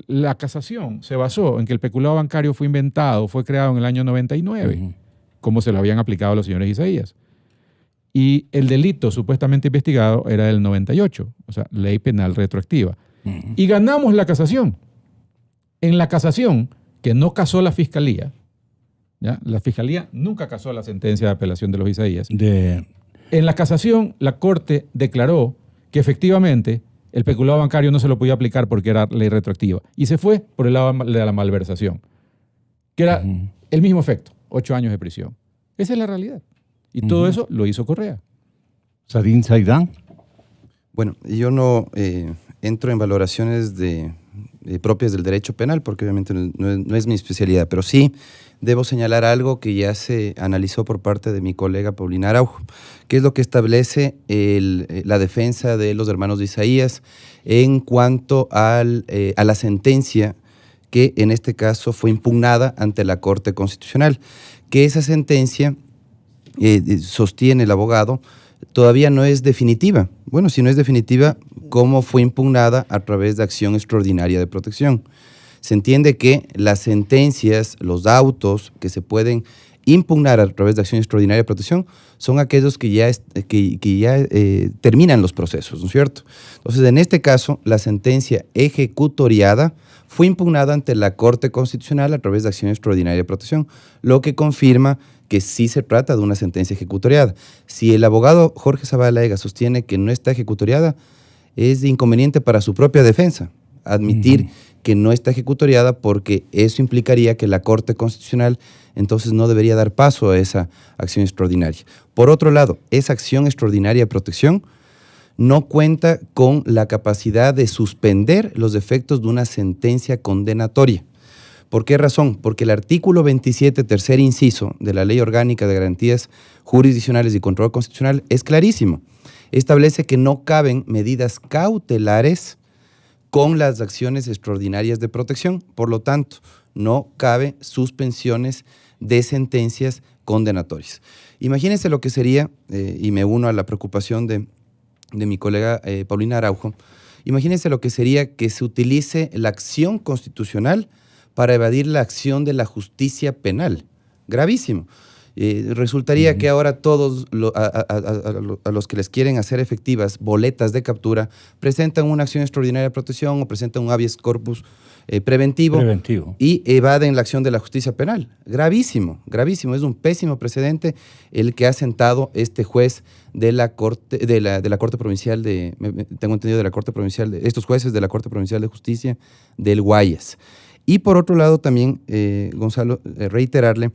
la casación se basó en que el peculado bancario fue inventado, fue creado en el año 99, como se lo habían aplicado a los señores Isaías. Y el delito supuestamente investigado era del 98, o sea, ley penal retroactiva. Y ganamos la casación. En la casación, que no casó la fiscalía, ¿ya? La fiscalía nunca casó la sentencia de apelación de los Isaías. En la casación, la Corte declaró que efectivamente el peculado bancario no se lo podía aplicar porque era ley retroactiva. Y se fue por el lado de la malversación, que era el mismo efecto, 8 años de prisión. Esa es la realidad. Y todo eso lo hizo Correa. Sarin Saidán. Bueno, yo no entro en valoraciones propias del derecho penal, porque obviamente no es mi especialidad, pero sí debo señalar algo que ya se analizó por parte de mi colega Paulina Araujo, que es lo que establece la defensa de los hermanos de Isaías en cuanto a la sentencia que en este caso fue impugnada ante la Corte Constitucional, que esa sentencia, sostiene el abogado, todavía no es definitiva. Bueno, si no es definitiva, ¿cómo fue impugnada? A través de acción extraordinaria de protección. Se entiende que las sentencias, los autos que se pueden impugnar a través de acción extraordinaria de protección son aquellos que ya terminan los procesos, ¿no es cierto? Entonces, en este caso, la sentencia ejecutoriada fue impugnada ante la Corte Constitucional a través de acción extraordinaria de protección, lo que confirma que sí se trata de una sentencia ejecutoriada. Si el abogado Jorge Zabalaga sostiene que no está ejecutoriada, es inconveniente para su propia defensa admitir que no está ejecutoriada, porque eso implicaría que la Corte Constitucional entonces no debería dar paso a esa acción extraordinaria. Por otro lado, esa acción extraordinaria de protección no cuenta con la capacidad de suspender los efectos de una sentencia condenatoria. ¿Por qué razón? Porque el artículo 27, tercer inciso de la Ley Orgánica de Garantías Jurisdiccionales y Control Constitucional es clarísimo. Establece que no caben medidas cautelares con las acciones extraordinarias de protección. Por lo tanto, no cabe suspensiones de sentencias condenatorias. Imagínense lo que sería, y me uno a la preocupación de mi colega Paulina Araujo, imagínense lo que sería que se utilice la acción constitucional para evadir la acción de la justicia penal. Gravísimo. Resultaría que ahora todos a los que les quieren hacer efectivas boletas de captura presentan una acción extraordinaria de protección o presentan un habeas corpus preventivo y evaden la acción de la justicia penal. Gravísimo, gravísimo. Es un pésimo precedente el que ha sentado este juez de la Corte, de la Corte Provincial tengo entendido, de la Corte Provincial, estos jueces de la Corte Provincial de Justicia del Guayas. Y por otro lado también, Gonzalo, reiterarle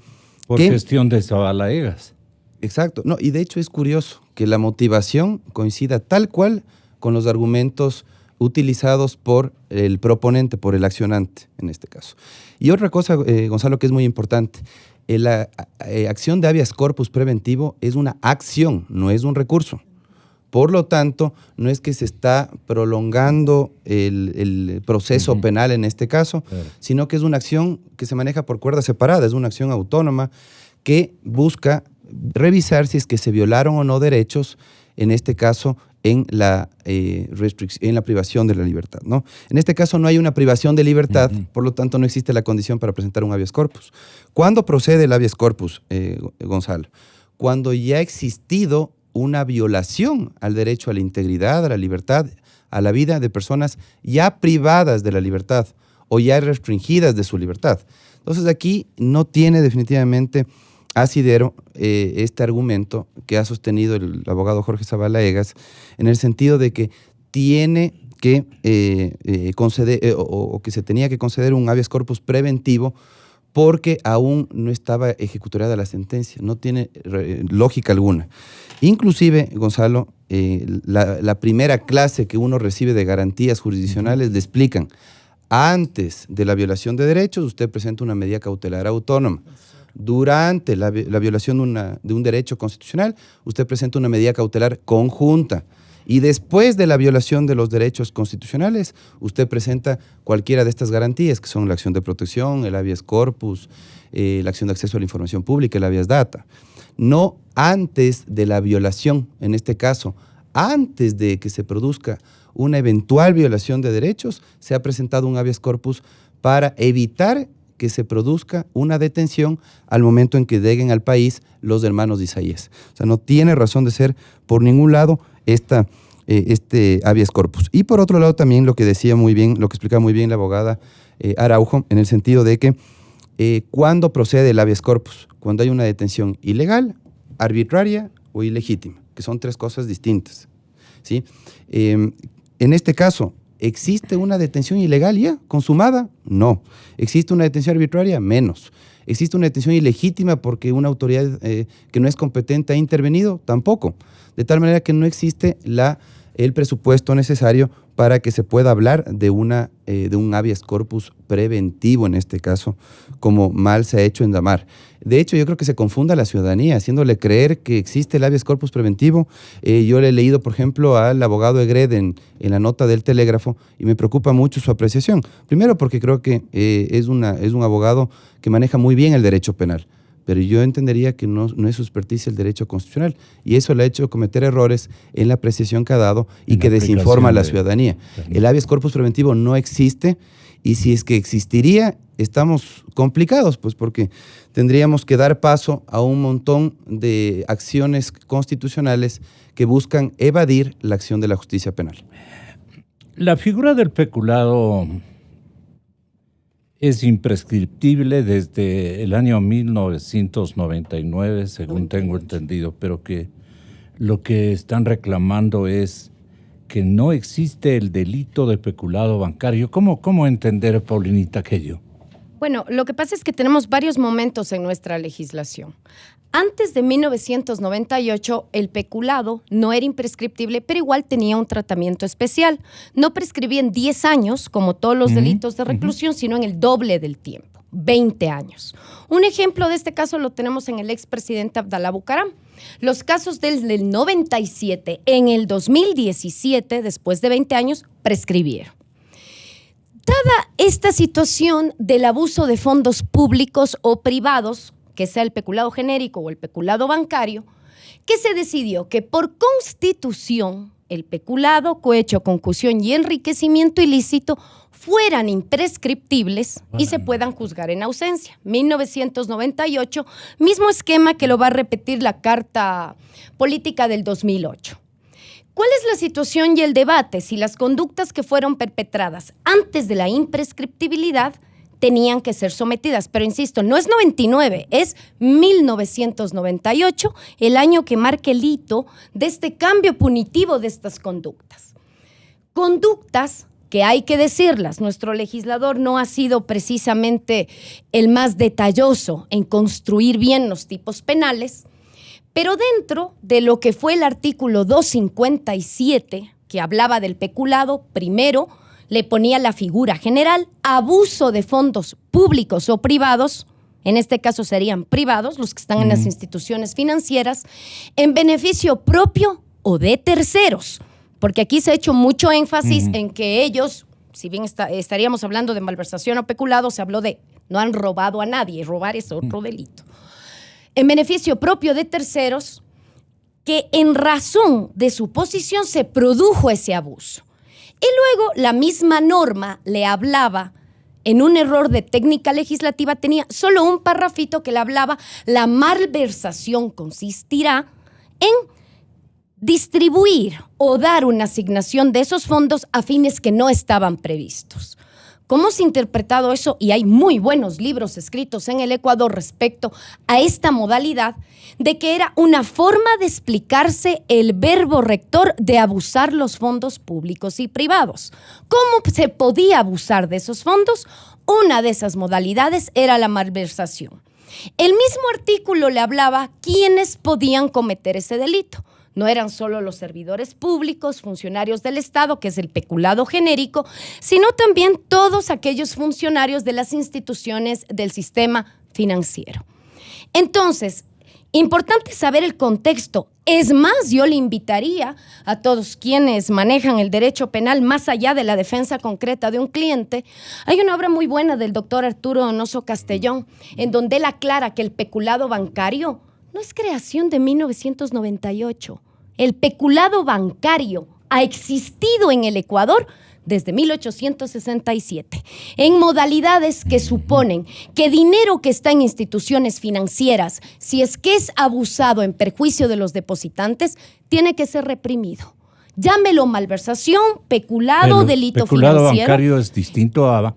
por gestión de Zabalaegas. Exacto. No, y de hecho es curioso que la motivación coincida tal cual con los argumentos utilizados por el proponente, por el accionante en este caso. Y otra cosa, Gonzalo, que es muy importante, la acción de habeas corpus preventivo es una acción, no es un recurso. Por lo tanto, no es que se está prolongando el proceso penal en este caso, sino que es una acción que se maneja por cuerda separada, es una acción autónoma que busca revisar si es que se violaron o no derechos, en este caso en la privación de la libertad, ¿no? En este caso no hay una privación de libertad, por lo tanto no existe la condición para presentar un habeas corpus. ¿Cuándo procede el habeas corpus, Gonzalo? Cuando ya ha existido una violación al derecho a la integridad, a la libertad, a la vida de personas ya privadas de la libertad o ya restringidas de su libertad. Entonces aquí no tiene definitivamente asidero este argumento que ha sostenido el abogado Jorge Zabalaegas, en el sentido de que tiene que conceder o que se tenía que conceder un habeas corpus preventivo porque aún no estaba ejecutoriada la sentencia. No tiene lógica alguna. Inclusive, Gonzalo, la primera clase que uno recibe de garantías jurisdiccionales le explican: antes de la violación de derechos, usted presenta una medida cautelar autónoma. Durante la violación de un derecho constitucional, usted presenta una medida cautelar conjunta. Y después de la violación de los derechos constitucionales, usted presenta cualquiera de estas garantías, que son la acción de protección, el habeas corpus, la acción de acceso a la información pública, el habeas data. no antes de la violación, en este caso, antes de que se produzca una eventual violación de derechos, se ha presentado un habeas corpus para evitar que se produzca una detención al momento en que lleguen al país los hermanos de Isaías. O sea, no tiene razón de ser por ningún lado este habeas corpus. Y por otro lado también lo que decía muy bien, lo que explicaba muy bien la abogada Araujo, en el sentido de que ¿cuándo procede el habeas corpus? Cuando hay una detención ilegal, arbitraria o ilegítima, que son tres cosas distintas, ¿sí? En este caso, ¿existe una detención ilegal ya consumada? No. ¿Existe una detención arbitraria? Menos. ¿Existe una detención ilegítima porque una autoridad que no es competente ha intervenido? Tampoco. De tal manera que no existe el presupuesto necesario para que se pueda hablar de un habeas corpus preventivo, en este caso, como mal se ha hecho en Damar. De hecho, yo creo que se confunda a la ciudadanía, haciéndole creer que existe el habeas corpus preventivo. Yo le he leído, por ejemplo, al abogado Egred en la nota del Telégrafo, y me preocupa mucho su apreciación. Primero, porque creo que es un abogado que maneja muy bien el derecho penal, pero yo entendería que no es su experticia el derecho constitucional, y eso le ha hecho cometer errores en la apreciación que ha dado y que desinforma a la ciudadanía. El habeas corpus preventivo no existe, y si es que existiría, estamos complicados, pues porque tendríamos que dar paso a un montón de acciones constitucionales que buscan evadir la acción de la justicia penal. La figura del peculado es imprescriptible desde el año 1999, según tengo entendido, pero que lo que están reclamando es que no existe el delito de peculado bancario. ¿Cómo entender, Paulinita, aquello? Bueno, lo que pasa es que tenemos varios momentos en nuestra legislación. Antes de 1998, el peculado no era imprescriptible, pero igual tenía un tratamiento especial. No prescribía en 10 años, como todos los delitos de reclusión, sino en el doble del tiempo, 20 años. Un ejemplo de este caso lo tenemos en el expresidente Abdalá Bucaram. Los casos del 97 en el 2017, después de 20 años, prescribieron. Dada esta situación del abuso de fondos públicos o privados, que sea el peculado genérico o el peculado bancario, ¿qué se decidió? Que por constitución el peculado, cohecho, concusión y enriquecimiento ilícito fueran imprescriptibles y se puedan juzgar en ausencia. 1998, mismo esquema que lo va a repetir la Carta Política del 2008. ¿Cuál es la situación y el debate? Si las conductas que fueron perpetradas antes de la imprescriptibilidad tenían que ser sometidas, pero insisto, no es 99, es 1998, el año que marca el hito de este cambio punitivo de estas conductas. Conductas que hay que decirlas, nuestro legislador no ha sido precisamente el más detalloso en construir bien los tipos penales, pero dentro de lo que fue el artículo 257, que hablaba del peculado, primero le ponía la figura general, abuso de fondos públicos o privados, en este caso serían privados, los que están en las instituciones financieras, en beneficio propio o de terceros, porque aquí se ha hecho mucho énfasis en que ellos, si bien estaríamos hablando de malversación o peculado, se habló de no han robado a nadie, robar es otro delito. En beneficio propio de terceros, que en razón de su posición se produjo ese abuso. Y luego la misma norma le hablaba, en un error de técnica legislativa, tenía solo un parrafito que le hablaba, la malversación consistirá en distribuir o dar una asignación de esos fondos a fines que no estaban previstos. ¿Cómo se ha interpretado eso? Y hay muy buenos libros escritos en el Ecuador respecto a esta modalidad de que era una forma de explicarse el verbo rector de abusar los fondos públicos y privados. ¿Cómo se podía abusar de esos fondos? Una de esas modalidades era la malversación. El mismo artículo le hablaba quiénes podían cometer ese delito. No eran solo los servidores públicos, funcionarios del Estado, que es el peculado genérico, sino también todos aquellos funcionarios de las instituciones del sistema financiero. Entonces, importante saber el contexto. Es más, yo le invitaría a todos quienes manejan el derecho penal más allá de la defensa concreta de un cliente. Hay una obra muy buena del doctor Arturo Donoso Castellón, en donde él aclara que el peculado bancario no es creación de 1998. El peculado bancario ha existido en el Ecuador desde 1867, en modalidades que suponen que dinero que está en instituciones financieras, si es que es abusado en perjuicio de los depositantes, tiene que ser reprimido. Llámelo malversación, peculado, delito peculado financiero. Bancario es distinto a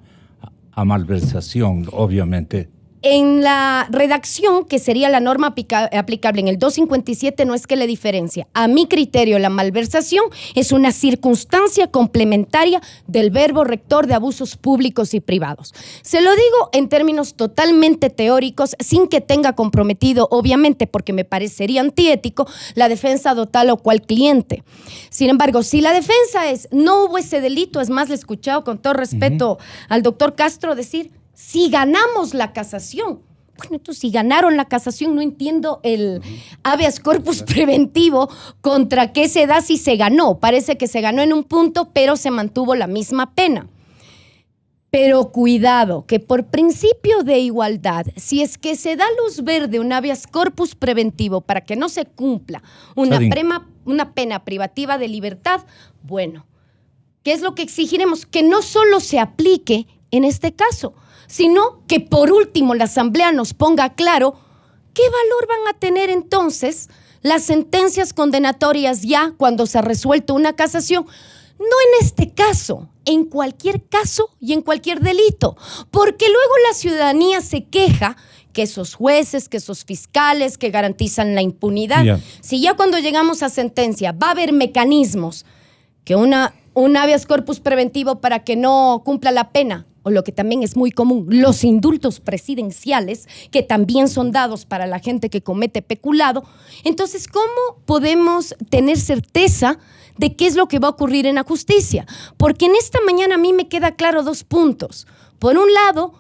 malversación, obviamente. En la redacción, que sería la norma aplicable en el 257, no es que le diferencia. A mi criterio, la malversación es una circunstancia complementaria del verbo rector de abusos públicos y privados. Se lo digo en términos totalmente teóricos, sin que tenga comprometido, obviamente, porque me parecería antiético, la defensa de tal o cual cliente. Sin embargo, si la defensa es no hubo ese delito, es más, le he escuchado con todo respeto al doctor Castro decir, si ganamos la casación. Bueno, entonces si ganaron la casación, no entiendo el habeas corpus preventivo contra qué se da si se ganó. Parece que se ganó en un punto, pero se mantuvo la misma pena. Pero cuidado, que por principio de igualdad, si es que se da luz verde un habeas corpus preventivo para que no se cumpla una pena privativa de libertad, bueno, ¿qué es lo que exigiremos? Que no solo se aplique en este caso, sino que por último la Asamblea nos ponga claro qué valor van a tener entonces las sentencias condenatorias ya cuando se ha resuelto una casación, no en este caso, en cualquier caso y en cualquier delito, porque luego la ciudadanía se queja que esos jueces, que esos fiscales que garantizan la impunidad, si ya cuando llegamos a sentencia va a haber mecanismos que un habeas corpus preventivo para que no cumpla la pena, o lo que también es muy común, los indultos presidenciales, que también son dados para la gente que comete peculado. Entonces, ¿cómo podemos tener certeza de qué es lo que va a ocurrir en la justicia? Porque en esta mañana a mí me queda claro 2 puntos. Por un lado,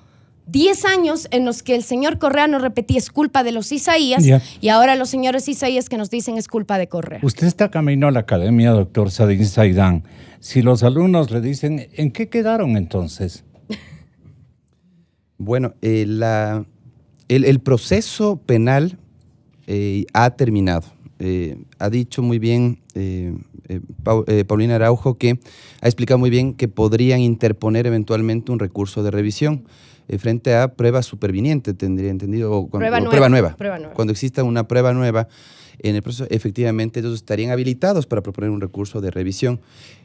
10 años en los que el señor Correa nos repetía es culpa de los Isaías, y ahora los señores Isaías que nos dicen es culpa de Correa. Usted está camino a la academia, doctor Saadin Saidán. Si los alumnos le dicen, ¿en qué quedaron entonces? Bueno, el proceso penal ha terminado. Ha dicho muy bien Paulina Araujo que ha explicado muy bien que podrían interponer eventualmente un recurso de revisión frente a prueba superviniente, tendría entendido, o prueba nueva. Cuando exista una prueba nueva en el proceso, efectivamente ellos estarían habilitados para proponer un recurso de revisión.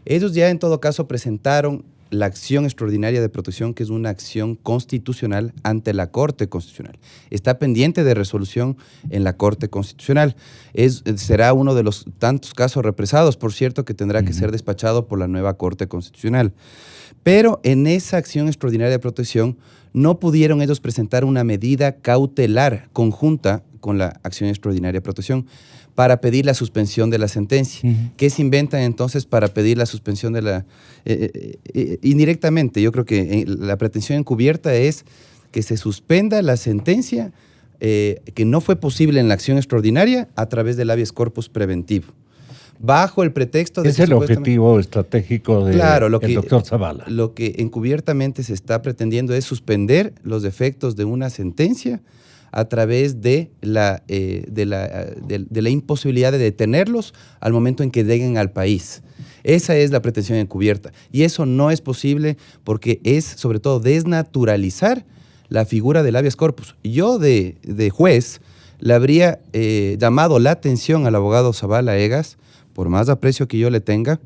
Ellos ya en todo caso presentaron la acción extraordinaria de protección, que es una acción constitucional ante la Corte Constitucional. Está pendiente de resolución en la Corte Constitucional. Será uno de los tantos casos represados, por cierto, que tendrá que ser despachado por la nueva Corte Constitucional. Pero en esa acción extraordinaria de protección no pudieron ellos presentar una medida cautelar conjunta con la acción extraordinaria de protección para pedir la suspensión de la sentencia. ¿Qué se inventan entonces para pedir la suspensión de la... indirectamente, yo creo que la pretensión encubierta es que se suspenda la sentencia que no fue posible en la acción extraordinaria a través del habeas corpus preventivo. Bajo el pretexto de... Es el objetivo estratégico del doctor Zavala. Lo que encubiertamente se está pretendiendo es suspender los efectos de una sentencia a través de la imposibilidad de detenerlos al momento en que lleguen al país. Esa es la pretensión encubierta. Y eso no es posible porque es, sobre todo, desnaturalizar la figura del habeas corpus. Yo, de juez, le habría llamado la atención al abogado Zavala Egas, por más aprecio que yo le tenga,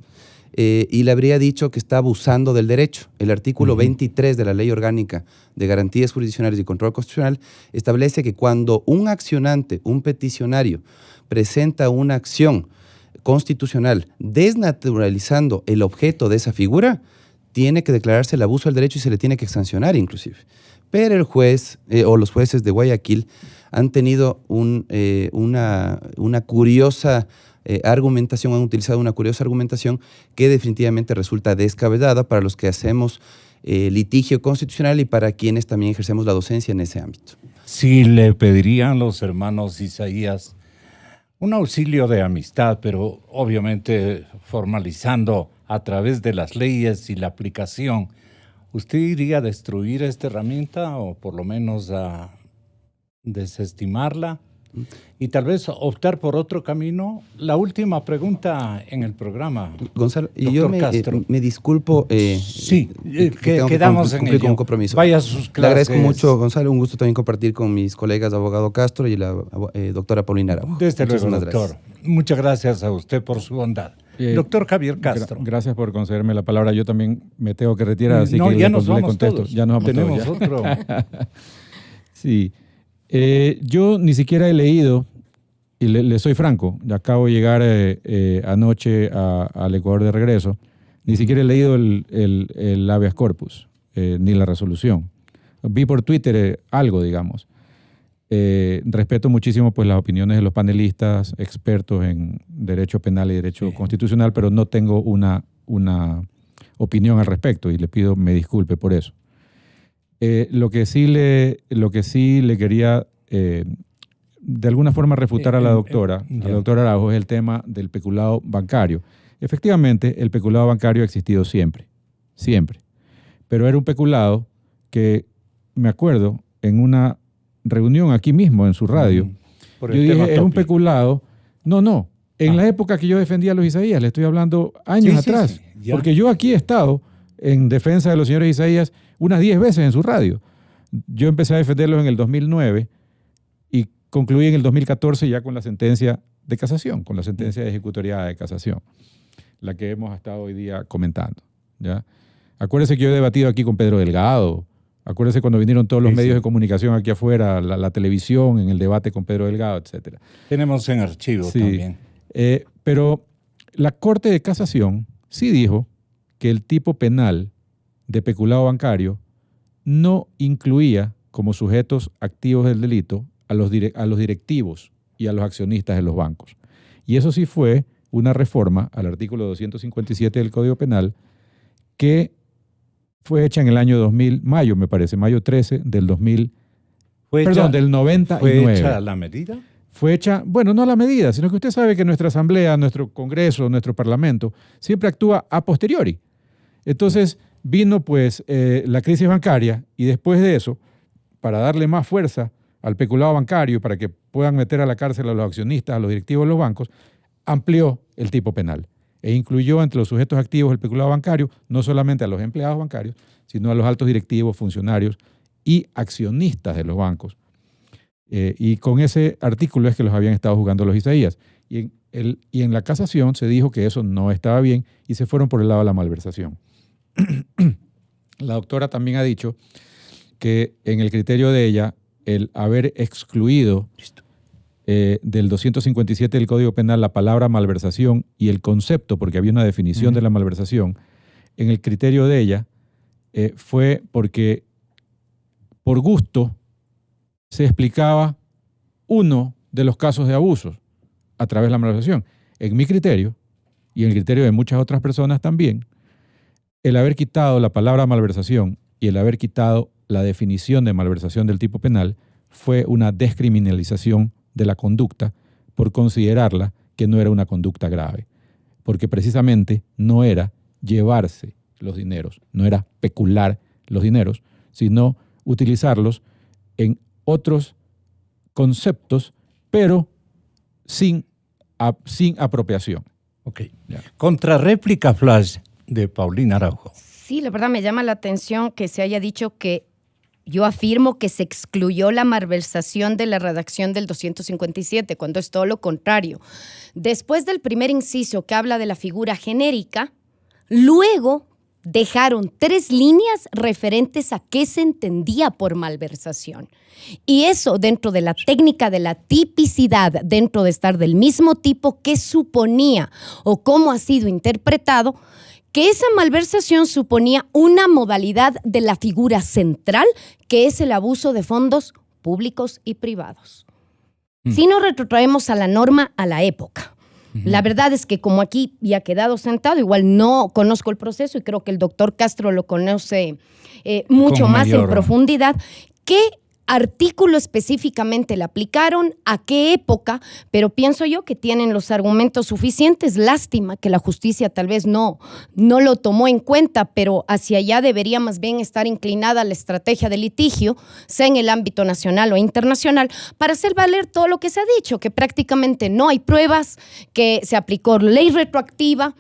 y le habría dicho que está abusando del derecho. El artículo 23 de la Ley Orgánica de Garantías Jurisdiccionales y Control Constitucional establece que cuando un accionante, un peticionario, presenta una acción constitucional desnaturalizando el objeto de esa figura, tiene que declararse el abuso del derecho y se le tiene que sancionar inclusive. Pero el juez o los jueces de Guayaquil han tenido una curiosa argumentación, han utilizado una curiosa argumentación que definitivamente resulta descabellada para los que hacemos litigio constitucional y para quienes también ejercemos la docencia en ese ámbito. Si le pedirían los hermanos Isaías un auxilio de amistad, pero obviamente formalizando a través de las leyes y la aplicación, ¿usted iría a destruir esta herramienta o por lo menos a desestimarla? y tal vez optar por otro camino. La última pregunta en el programa, Gonzalo, y yo me disculpo. Sí, quedamos en ello. Con un compromiso. Vaya a sus clases. Le agradezco mucho, Gonzalo, un gusto también compartir con mis colegas, abogado Castro y la doctora Paulina Araujo. Desde luego, doctor. Gracias. Muchas gracias a usted por su bondad. Doctor Javier Castro. Gracias por concederme la palabra. Yo también me tengo que retirar, así que ya nos le vamos contesto. Todos. Ya nos vamos Tenemos todos, otro. Sí. Yo ni siquiera he leído, y le soy franco, ya acabo de llegar anoche al Ecuador de regreso, ni siquiera he leído el habeas corpus, ni la resolución. Vi por Twitter algo, digamos. Respeto muchísimo pues, las opiniones de los panelistas, expertos en derecho penal y derecho constitucional, pero no tengo una opinión al respecto y le pido me disculpe por eso. Lo que sí le quería de alguna forma refutar a la doctora Araujo es el tema del peculado bancario. Efectivamente, el peculado bancario ha existido siempre, pero era un peculado que, me acuerdo, en una reunión aquí mismo en su radio, yo dije, es un peculado. No, en la época que yo defendía a los Isaías, le estoy hablando años atrás, porque yo aquí he estado en defensa de los señores Isaías unas 10 veces en su radio. Yo empecé a defenderlos en el 2009 y concluí en el 2014 ya con la sentencia de casación, con la sentencia de ejecutoriada de casación, la que hemos estado hoy día comentando, ¿ya? Acuérdese que yo he debatido aquí con Pedro Delgado. Acuérdese cuando vinieron todos los medios de comunicación aquí afuera, la televisión, en el debate con Pedro Delgado, etc. Tenemos en archivo también. Pero la Corte de Casación sí dijo que el tipo penal de peculado bancario no incluía como sujetos activos del delito a los directivos y a los accionistas de los bancos. Y eso sí fue una reforma al artículo 257 del Código Penal que fue hecha en el año 2000, mayo 13 del 2000, del 99. ¿Fue hecha la medida? Fue hecha, bueno, no la medida, sino que usted sabe que nuestra asamblea, nuestro congreso, nuestro parlamento, siempre actúa a posteriori. Entonces vino pues la crisis bancaria y después de eso, para darle más fuerza al peculado bancario, para que puedan meter a la cárcel a los accionistas, a los directivos de los bancos, amplió el tipo penal e incluyó entre los sujetos activos del peculado bancario no solamente a los empleados bancarios, sino a los altos directivos, funcionarios y accionistas de los bancos. Y con ese artículo es que los habían estado juzgando los Isaías. Y en la casación se dijo que eso no estaba bien y se fueron por el lado de la malversación. La doctora también ha dicho que en el criterio de ella, el haber excluido del 257 del Código Penal la palabra malversación y el concepto, porque había una definición de la malversación, en el criterio de ella fue porque por gusto se explicaba uno de los casos de abusos a través de la malversación. En mi criterio, y en el criterio de muchas otras personas también, el haber quitado la palabra malversación y el haber quitado la definición de malversación del tipo penal fue una descriminalización de la conducta por considerarla que no era una conducta grave, porque precisamente no era llevarse los dineros, no era pecular los dineros, sino utilizarlos en otros conceptos, pero sin apropiación. Ok. Contrarréplica flash de Paulina Araujo. Sí, la verdad me llama la atención que se haya dicho que yo afirmo que se excluyó la malversación de la redacción del 257, cuando es todo lo contrario. Después del primer inciso que habla de la figura genérica, luego dejaron 3 líneas referentes a qué se entendía por malversación. Y eso dentro de la técnica de la tipicidad, dentro de estar del mismo tipo, ¿qué suponía o cómo ha sido interpretado? Que esa malversación suponía una modalidad de la figura central, que es el abuso de fondos públicos y privados. Si nos retrotraemos a la norma, a la época. La verdad es que como aquí ya ha quedado sentado, igual no conozco el proceso y creo que el doctor Castro lo conoce mucho más en profundidad, que artículo específicamente le aplicaron, a qué época, pero pienso yo que tienen los argumentos suficientes. Lástima que la justicia tal vez no lo tomó en cuenta, pero hacia allá debería más bien estar inclinada la estrategia de litigio, sea en el ámbito nacional o internacional, para hacer valer todo lo que se ha dicho, que prácticamente no hay pruebas, que se aplicó ley retroactiva.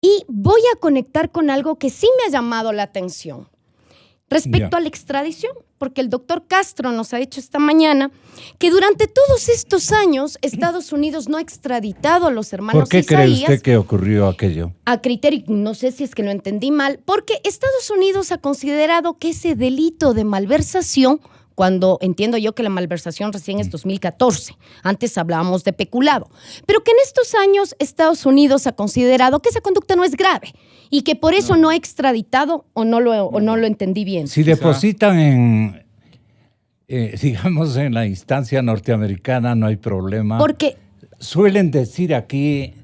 Y voy a conectar con algo que sí me ha llamado la atención respecto a la extradición, porque el doctor Castro nos ha dicho esta mañana que durante todos estos años Estados Unidos no ha extraditado a los hermanos ¿Por qué Isaías. cree usted que ocurrió aquello? A criterio, no sé si es que lo entendí mal, porque Estados Unidos ha considerado que ese delito de malversación, cuando entiendo yo que la malversación recién es 2014, antes hablábamos de peculado, pero que en estos años Estados Unidos ha considerado que esa conducta no es grave y que por eso no ha extraditado o no lo entendí bien. Si depositan digamos, en la instancia norteamericana no hay problema. Porque suelen decir aquí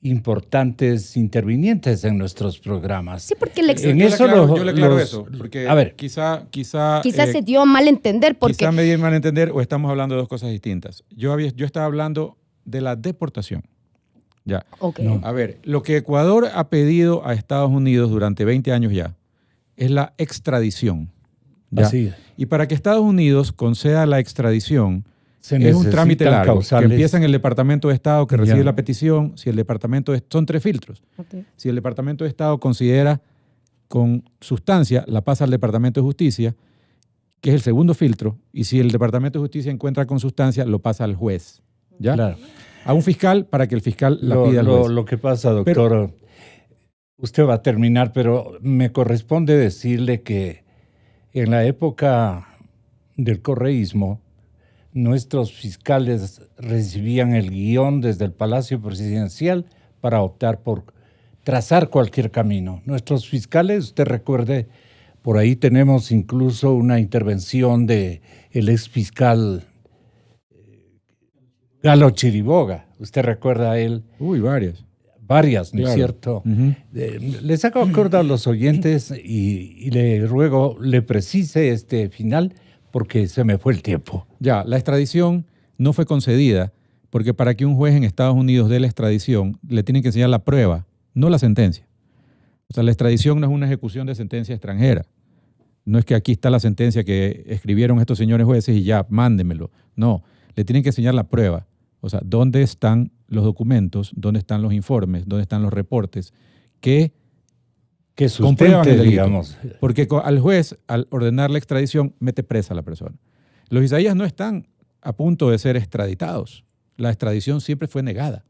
importantes intervinientes en nuestros programas. Sí, porque yo le aclaro eso, porque a ver, quizá se dio a malentender. Quizá me dio a malentender o estamos hablando de dos cosas distintas. Yo estaba hablando de la deportación. Ya. Okay. No. A ver, lo que Ecuador ha pedido a Estados Unidos durante 20 años ya es la extradición. ¿ya? Así es. Y para que Estados Unidos conceda la extradición, Se es un trámite largo, causales. que empieza en el Departamento de Estado que recibe Ya. la petición. Si el son 3 filtros. Okay. Si el Departamento de Estado considera con sustancia, la pasa al Departamento de Justicia, que es el segundo filtro, y si el Departamento de Justicia encuentra con sustancia, lo pasa al juez. ¿Ya? Claro. A un fiscal para que el fiscal la pida al juez. Lo que pasa, doctor, usted va a terminar, pero me corresponde decirle que en la época del correísmo, nuestros fiscales recibían el guión desde el Palacio Presidencial para optar por trazar cualquier camino. Nuestros fiscales, usted recuerde, por ahí tenemos incluso una intervención del ex fiscal Galo Chiriboga. ¿Usted recuerda a él? Uy, varias. Varias, ¿no es Claro. cierto? Ujú. Les hago acuerdo a los oyentes y le ruego, le precise este final porque se me fue el tiempo. Ya, la extradición no fue concedida porque para que un juez en Estados Unidos dé la extradición, le tienen que enseñar la prueba, no la sentencia. O sea, la extradición no es una ejecución de sentencia extranjera. No es que aquí está la sentencia que escribieron estos señores jueces y ya, mándemelo. No, le tienen que enseñar la prueba. O sea, ¿dónde están los documentos? ¿Dónde están los informes? ¿Dónde están los reportes? Que comprueban el sustente, delito. digamos. Porque al juez, al ordenar la extradición, mete presa a la persona. Los Isaías no están a punto de ser extraditados. La extradición siempre fue negada.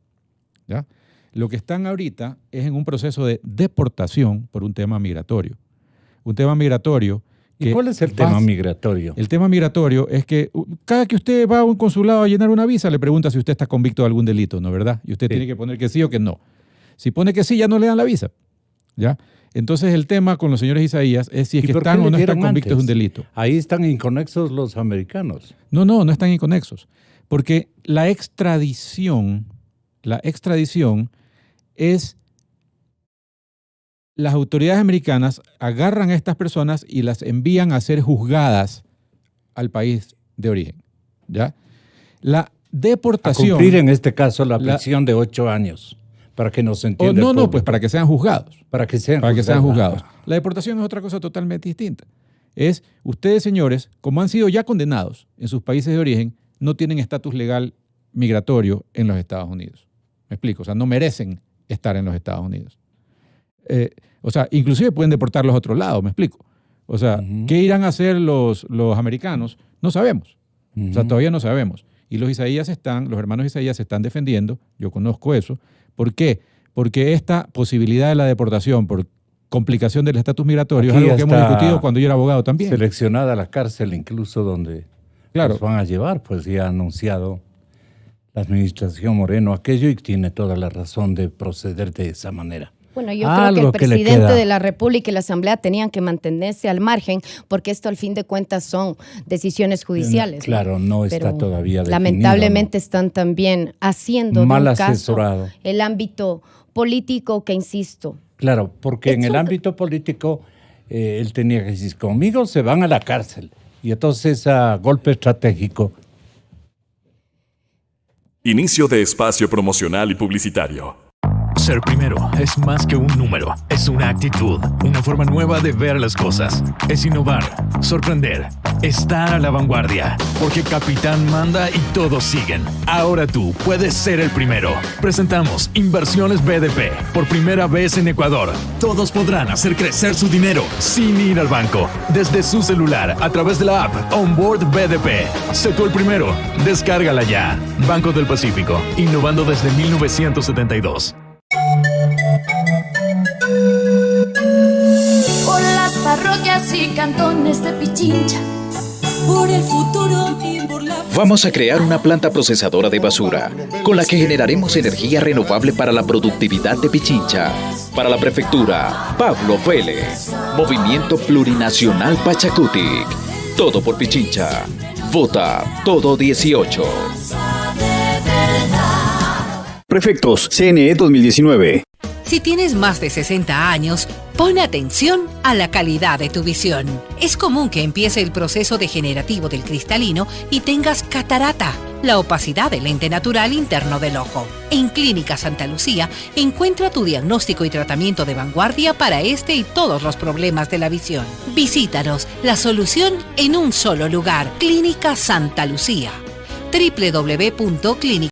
¿Ya? Lo que están ahorita es en un proceso de deportación por un tema migratorio. Un tema migratorio. ¿Y cuál es el tema migratorio? El tema migratorio es que cada que usted va a un consulado a llenar una visa, le pregunta si usted está convicto de algún delito, ¿no es verdad? Y usted tiene que poner que sí o que no. Si pone que sí, ya no le dan la visa. ¿Ya? Entonces el tema con los señores Isaías es si es que están o no están convictos de un delito. Ahí están inconexos los americanos. No están inconexos. Porque la extradición es las autoridades americanas agarran a estas personas y las envían a ser juzgadas al país de origen. ¿Ya? La deportación... A cumplir en este caso la prisión de 8 años, para que nos entienda el público. Pues para que sean juzgados. Para que sean juzgados. La deportación es otra cosa totalmente distinta. Es, ustedes, señores, como han sido ya condenados en sus países de origen, no tienen estatus legal migratorio en los Estados Unidos. ¿Me explico? O sea, no merecen estar en los Estados Unidos. O sea, inclusive pueden deportarlos a otro lado, ¿me explico? O sea, ¿qué irán a hacer los americanos? No sabemos. O sea, todavía no sabemos. Y los hermanos Isaías se están defendiendo, yo conozco eso. ¿Por qué? Porque esta posibilidad de la deportación por complicación del estatus migratorio Aquí es algo que hemos discutido cuando yo era abogado también. Seleccionada la cárcel incluso donde los van a llevar, pues ya ha anunciado la administración Moreno aquello y tiene toda la razón de proceder de esa manera. Bueno, yo creo que el presidente de la República y la Asamblea tenían que mantenerse al margen porque esto al fin de cuentas son decisiones judiciales. Claro, no está pero todavía definido. Lamentablemente están también haciendo mal de un asesorado caso el ámbito político que, insisto. Claro, porque en el ámbito político él tenía que decir, conmigo se van a la cárcel Y entonces, golpe estratégico. Inicio de espacio promocional y publicitario. Ser primero es más que un número, es una actitud, una forma nueva de ver las cosas. Es innovar, sorprender, estar a la vanguardia, porque Capitán manda y todos siguen. Ahora tú puedes ser el primero. Presentamos Inversiones BDP, por primera vez en Ecuador. Todos podrán hacer crecer su dinero sin ir al banco, desde su celular, a través de la app Onboard BDP. Sé tú el primero, descárgala ya. Banco del Pacífico, innovando desde 1972. Por las parroquias y cantones de Pichincha, por el futuro y por la... Vamos a crear una planta procesadora de basura, con la que generaremos energía renovable para la productividad de Pichincha. Para la prefectura, Pablo Vélez. Movimiento Plurinacional Pachacutic. Todo por Pichincha. Vota Todo 18. Prefectos, CNE 2019. Si tienes más de 60 años, pon atención a la calidad de tu visión. Es común que empiece el proceso degenerativo del cristalino y tengas catarata, la opacidad del lente natural interno del ojo. En Clínica Santa Lucía, encuentra tu diagnóstico y tratamiento de vanguardia para este y todos los problemas de la visión. Visítanos, la solución en un solo lugar. Clínica Santa Lucía. www.clinica